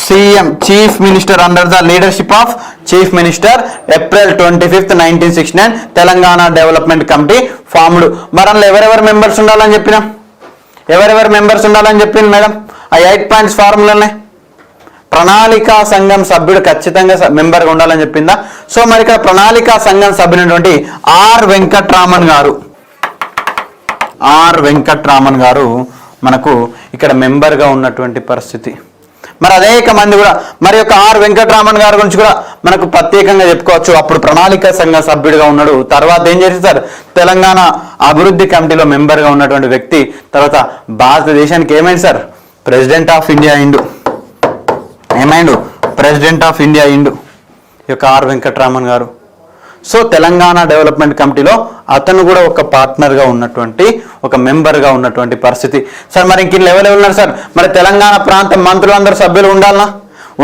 CM, chief minister under the leadership of chief minister. April 25, 1969 Telangana development committee formed. మరి అందులో ఎవరెవరు మెంబర్స్ ఉండాలని చెప్పినా? ఎవరెవరు మెంబర్స్ ఉండాలని చెప్పింది మేడం? ఆ 8 పాయింట్స్ ఫార్ములానే ప్రణాళికా సంఘం సభ్యుడు ఖచ్చితంగా మెంబర్గా ఉండాలని చెప్పిందా? సో మరి ఇక్కడ ప్రణాళికా సంఘం సభ్యునటువంటి ఆర్ వెంకట్రామన్ గారు మనకు ఇక్కడ మెంబర్గా ఉన్నటువంటి పరిస్థితి. మరి అనేక మంది కూడా మరి యొక్క ఆర్ వెంకట్రామన్ గారి గురించి కూడా మనకు ప్రత్యేకంగా చెప్పుకోవచ్చు. అప్పుడు ప్రణాళిక సంఘ సభ్యుడిగా ఉన్నాడు. తర్వాత ఏం చేశారు? తెలంగాణ అభివృద్ధి కమిటీలో మెంబర్గా ఉన్నటువంటి వ్యక్తి. తర్వాత భారతదేశానికి ఏమైంది సార్? ప్రెసిడెంట్ ఆఫ్ ఇండియా అయిండు. ప్రెసిడెంట్ ఆఫ్ ఇండియా అయిండు ఈ యొక్క ఆర్ వెంకట్రామన్ గారు. సో తెలంగాణ డెవలప్మెంట్ కమిటీలో అతను కూడా ఒక పార్ట్నర్గా ఉన్నటువంటి ఒక మెంబర్గా ఉన్నటువంటి పరిస్థితి. సార్ మరి ఇంక ఎవరు ఉన్నారు సార్? మరి తెలంగాణ ప్రాంత మంత్రులు అందరూ సభ్యులు ఉండాలనా?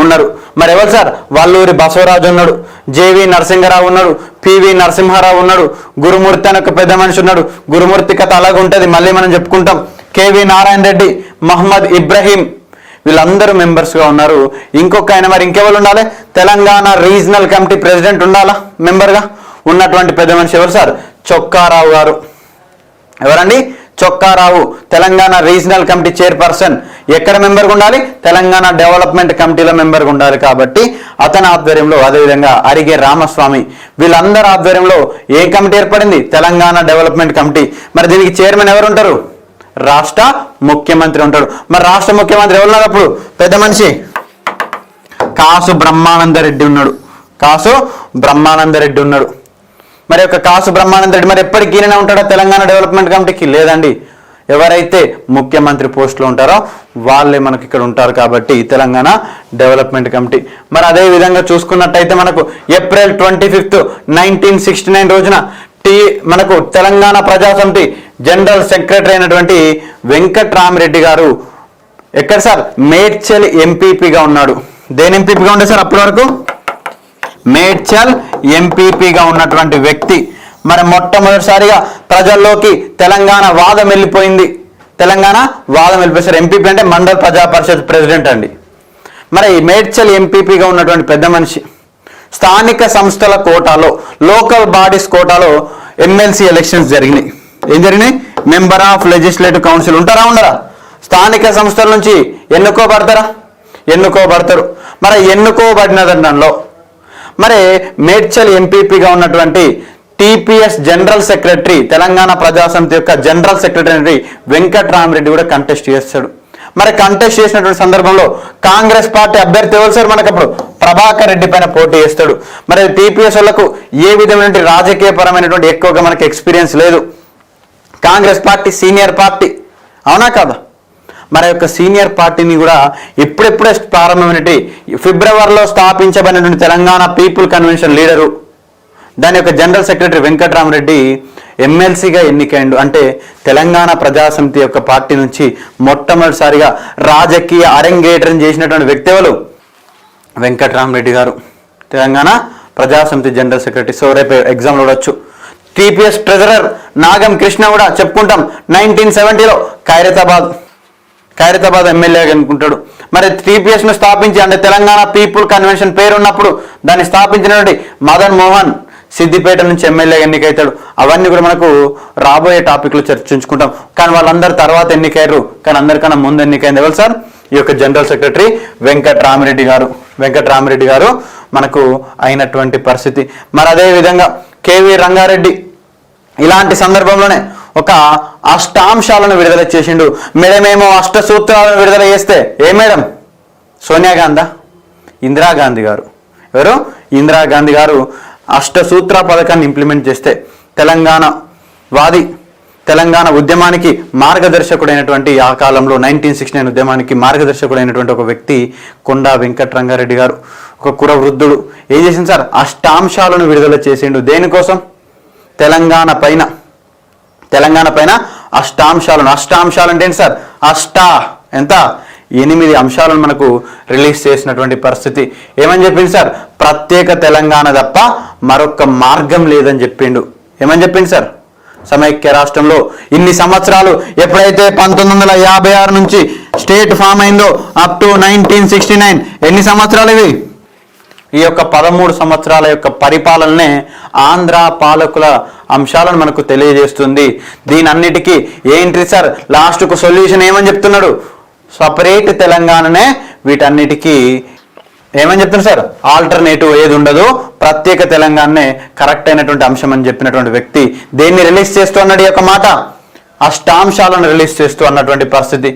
ఉన్నారు. మరి ఎవరు సార్? వల్లూరి బసవరాజు ఉన్నాడు, జేవి నరసింహరావు ఉన్నాడు, పివి నరసింహారావు ఉన్నాడు, గురుమూర్తి అని ఒక పెద్ద మనిషి ఉన్నాడు. గురుమూర్తి కథ అలాగే ఉంటుంది, మళ్ళీ మనం చెప్పుకుంటాం. కేవి నారాయణ రెడ్డి, మహమ్మద్ ఇబ్రహీం వీళ్ళందరూ మెంబర్స్గా ఉన్నారు. ఇంకొక ఆయన మరి ఇంకెవరు ఉండాలి? తెలంగాణ రీజనల్ కమిటీ ప్రెసిడెంట్ ఉండాలా మెంబర్గా? ఉన్నటువంటి పెద్ద మనిషి ఎవరు సార్? చొక్కారావు గారు. ఎవరండి? Chokka Rao Telangana regional committee chairperson. ఎక్కడ మెంబర్గా ఉండాలి? తెలంగాణ డెవలప్మెంట్ కమిటీలో మెంబర్గా ఉండాలి. కాబట్టి అతని ఆధ్వర్యంలో, అదేవిధంగా అరిగే రామస్వామి వీళ్ళందరి ఆధ్వర్యంలో ఏ కమిటీ ఏర్పడింది? Telangana development committee. మరి దీనికి చైర్మన్ ఎవరు ఉంటారు? రాష్ట్ర ముఖ్యమంత్రి ఉంటాడు. మరి రాష్ట్ర ముఖ్యమంత్రి ఎవరున్నారు అప్పుడు? పెద్ద మనిషి కాసు బ్రహ్మానందరెడ్డి ఉన్నాడు. మరి యొక్క కాసు బ్రహ్మానందరెడ్డి మరి ఎప్పటికీ ఈయననే ఉంటాడా తెలంగాణ డెవలప్మెంట్ కమిటీకి? లేదండి. ఎవరైతే ముఖ్యమంత్రి పోస్టులో ఉంటారో వాళ్ళే మనకి ఇక్కడ ఉంటారు. కాబట్టి తెలంగాణ డెవలప్మెంట్ కమిటీ. మరి అదే విధంగా చూసుకున్నట్టయితే మనకు ఏప్రిల్ 25, 1969 రోజున మనకు తెలంగాణ ప్రజాసమితి జనరల్ సెక్రటరీ అయినటువంటి వెంకట్రామరెడ్డి గారు ఎక్కడ సార్? మేడ్చల్ ఎంపీపీగా ఉన్నాడు. దేని ఎంపీపీగా ఉండే సార్ అప్పటి వరకు? మేడ్చల్ ఎంపీపీగా ఉన్నటువంటి వ్యక్తి. మరి మొట్టమొదటిసారిగా ప్రజల్లోకి తెలంగాణ వాదం వెళ్ళిపోయింది. సార్ ఎంపీపీ అంటే మండల్ ప్రజా పరిషత్ ప్రెసిడెంట్ అండి. మరి మేడ్చల్ ఎంపీపీగా ఉన్నటువంటి పెద్ద మనిషి. స్థానిక సంస్థల కోటాలో, లోకల్ బాడీస్ కోటాలో ఎమ్మెల్సీ ఎలక్షన్స్ జరిగినాయి. ఏం జరిగినాయి? మెంబర్ ఆఫ్ లెజిస్లేటివ్ కౌన్సిల్ ఉంటారా ఉండరా? స్థానిక సంస్థల నుంచి ఎన్నుకోబడతారు. మరి ఎన్నుకోబడిన దానిలో మరి మేడ్చల్ ఎంపీపీగా ఉన్నటువంటి టీపీఎస్ జనరల్ సెక్రటరీ, తెలంగాణ ప్రజాసమితి యొక్క జనరల్ సెక్రటరీ వెంకట్రామరెడ్డి కూడా కంటెస్ట్ చేస్తాడు. మరి కంటెస్ట్ చేసినటువంటి సందర్భంలో కాంగ్రెస్ పార్టీ అభ్యర్థి ఎవరు సార్? మనకప్పుడు ప్రభాకర్ రెడ్డి పైన పోటీ చేస్తాడు. మరి టీపీఎస్ వాళ్ళకు ఏ విధమైన రాజకీయ పరమైనటువంటి ఎక్కువగా మనకి ఎక్స్పీరియన్స్ లేదు. కాంగ్రెస్ పార్టీ సీనియర్ పార్టీ, అవునా కదా? మరి యొక్క సీనియర్ పార్టీని కూడా ఇప్పుడే ప్రారంభమైనటువంటి ఫిబ్రవరిలో స్థాపించబడినటువంటి తెలంగాణ పీపుల్ కన్వెన్షన్ లీడరు, దాని యొక్క జనరల్ సెక్రటరీ వెంకట్రామరెడ్డి ఎమ్మెల్సీగా ఎన్నికైండు. అంటే తెలంగాణ ప్రజాసమితి యొక్క పార్టీ నుంచి మొట్టమొదటిసారిగా రాజకీయ అరంగేట్రం చేసినటువంటి వ్యక్తి ఎవరు? వెంకట్రామరెడ్డి గారు, తెలంగాణ ప్రజాసమితి జనరల్ సెక్రటరీ. సో రేపు ఎగ్జామ్లో చూడొచ్చు. టీపీఎస్ ట్రెజరర్ నాగం కృష్ణ కూడా చెప్పుకుంటాం. 1970లో ఖైరతాబాద్ ఎమ్మెల్యేగా అనుకుంటాడు. మరి టీపీఎస్ను స్థాపించి అంటే తెలంగాణ పీపుల్ కన్వెన్షన్ పేరున్నప్పుడు దాన్ని స్థాపించినటువంటి మదన్ మోహన్ సిద్దిపేట నుంచి ఎమ్మెల్యే ఎన్నికైతాడు. అవన్నీ కూడా మనకు రాబోయే టాపిక్లు చర్చించుకుంటాం. కానీ వాళ్ళందరూ తర్వాత ఎన్నికయ్యారు. కానీ అందరికన్నా ముందు ఎన్నికైంది ఎవరు సార్? ఈ యొక్క జనరల్ సెక్రటరీ వెంకట్రామరెడ్డి గారు మనకు అయినటువంటి పరిస్థితి. మరి అదే విధంగా కేవీ రంగారెడ్డి. ఇలాంటి సందర్భంలోనే ఒక అష్టాంశాలను విడుదల చేసిండు. మేడమేమో 8 సూత్రాలను విడుదల చేస్తే ఏ మేడం? సోనియా గాంధీ, ఇందిరాగాంధీ గారు. ఎవరు? ఇందిరాగాంధీ గారు 8 సూత్ర పథకాన్ని ఇంప్లిమెంట్ చేస్తే తెలంగాణ ఉద్యమానికి మార్గదర్శకుడైనటువంటి ఆ కాలంలో 1969 ఉద్యమానికి మార్గదర్శకుడైనటువంటి ఒక వ్యక్తి కొండా వెంకటరంగారెడ్డి గారు, ఒక కుర వృద్ధుడు ఏం చేసింది సార్? అష్టాంశాలను విడుదల చేసిండు. దేనికోసం? తెలంగాణ పైన అష్టాంశాలు అంటే ఏంటి సార్? ఎంత 8 అంశాలను మనకు రిలీజ్ చేసినటువంటి పరిస్థితి. ఏమని చెప్పింది సార్? ప్రత్యేక తెలంగాణ తప్ప మరొక మార్గం లేదని చెప్పిండు. ఏమని చెప్పింది సార్? సమైక్య రాష్ట్రంలో ఇన్ని సంవత్సరాలు, ఎప్పుడైతే 1956 నుంచి స్టేట్ ఫామ్ అయిందో అప్ టు 1969 ఎన్ని సంవత్సరాలు ఇవి? ఈ యొక్క 13 సంవత్సరాల యొక్క పరిపాలననే ఆంధ్ర పాలకుల అంశాలను మనకు తెలియజేస్తుంది. దీని అన్నిటికీ ఏంటి సార్? లాస్ట్కు సొల్యూషన్ ఏమని చెప్తున్నాడు? సపరేట్ తెలంగాణనే వీటన్నిటికీ ఏమని చెప్తున్నారు సార్? ఆల్టర్నేటివ్ ఏది ఉండదు, ప్రత్యేక తెలంగాణనే కరెక్ట్ అయినటువంటి అంశం అని చెప్పినటువంటి వ్యక్తి దేన్ని రిలీజ్ చేస్తూ అన్నాడు? ఈ యొక్క మాట అష్టాంశాలను రిలీజ్ చేస్తూ అన్నటువంటి పరిస్థితి.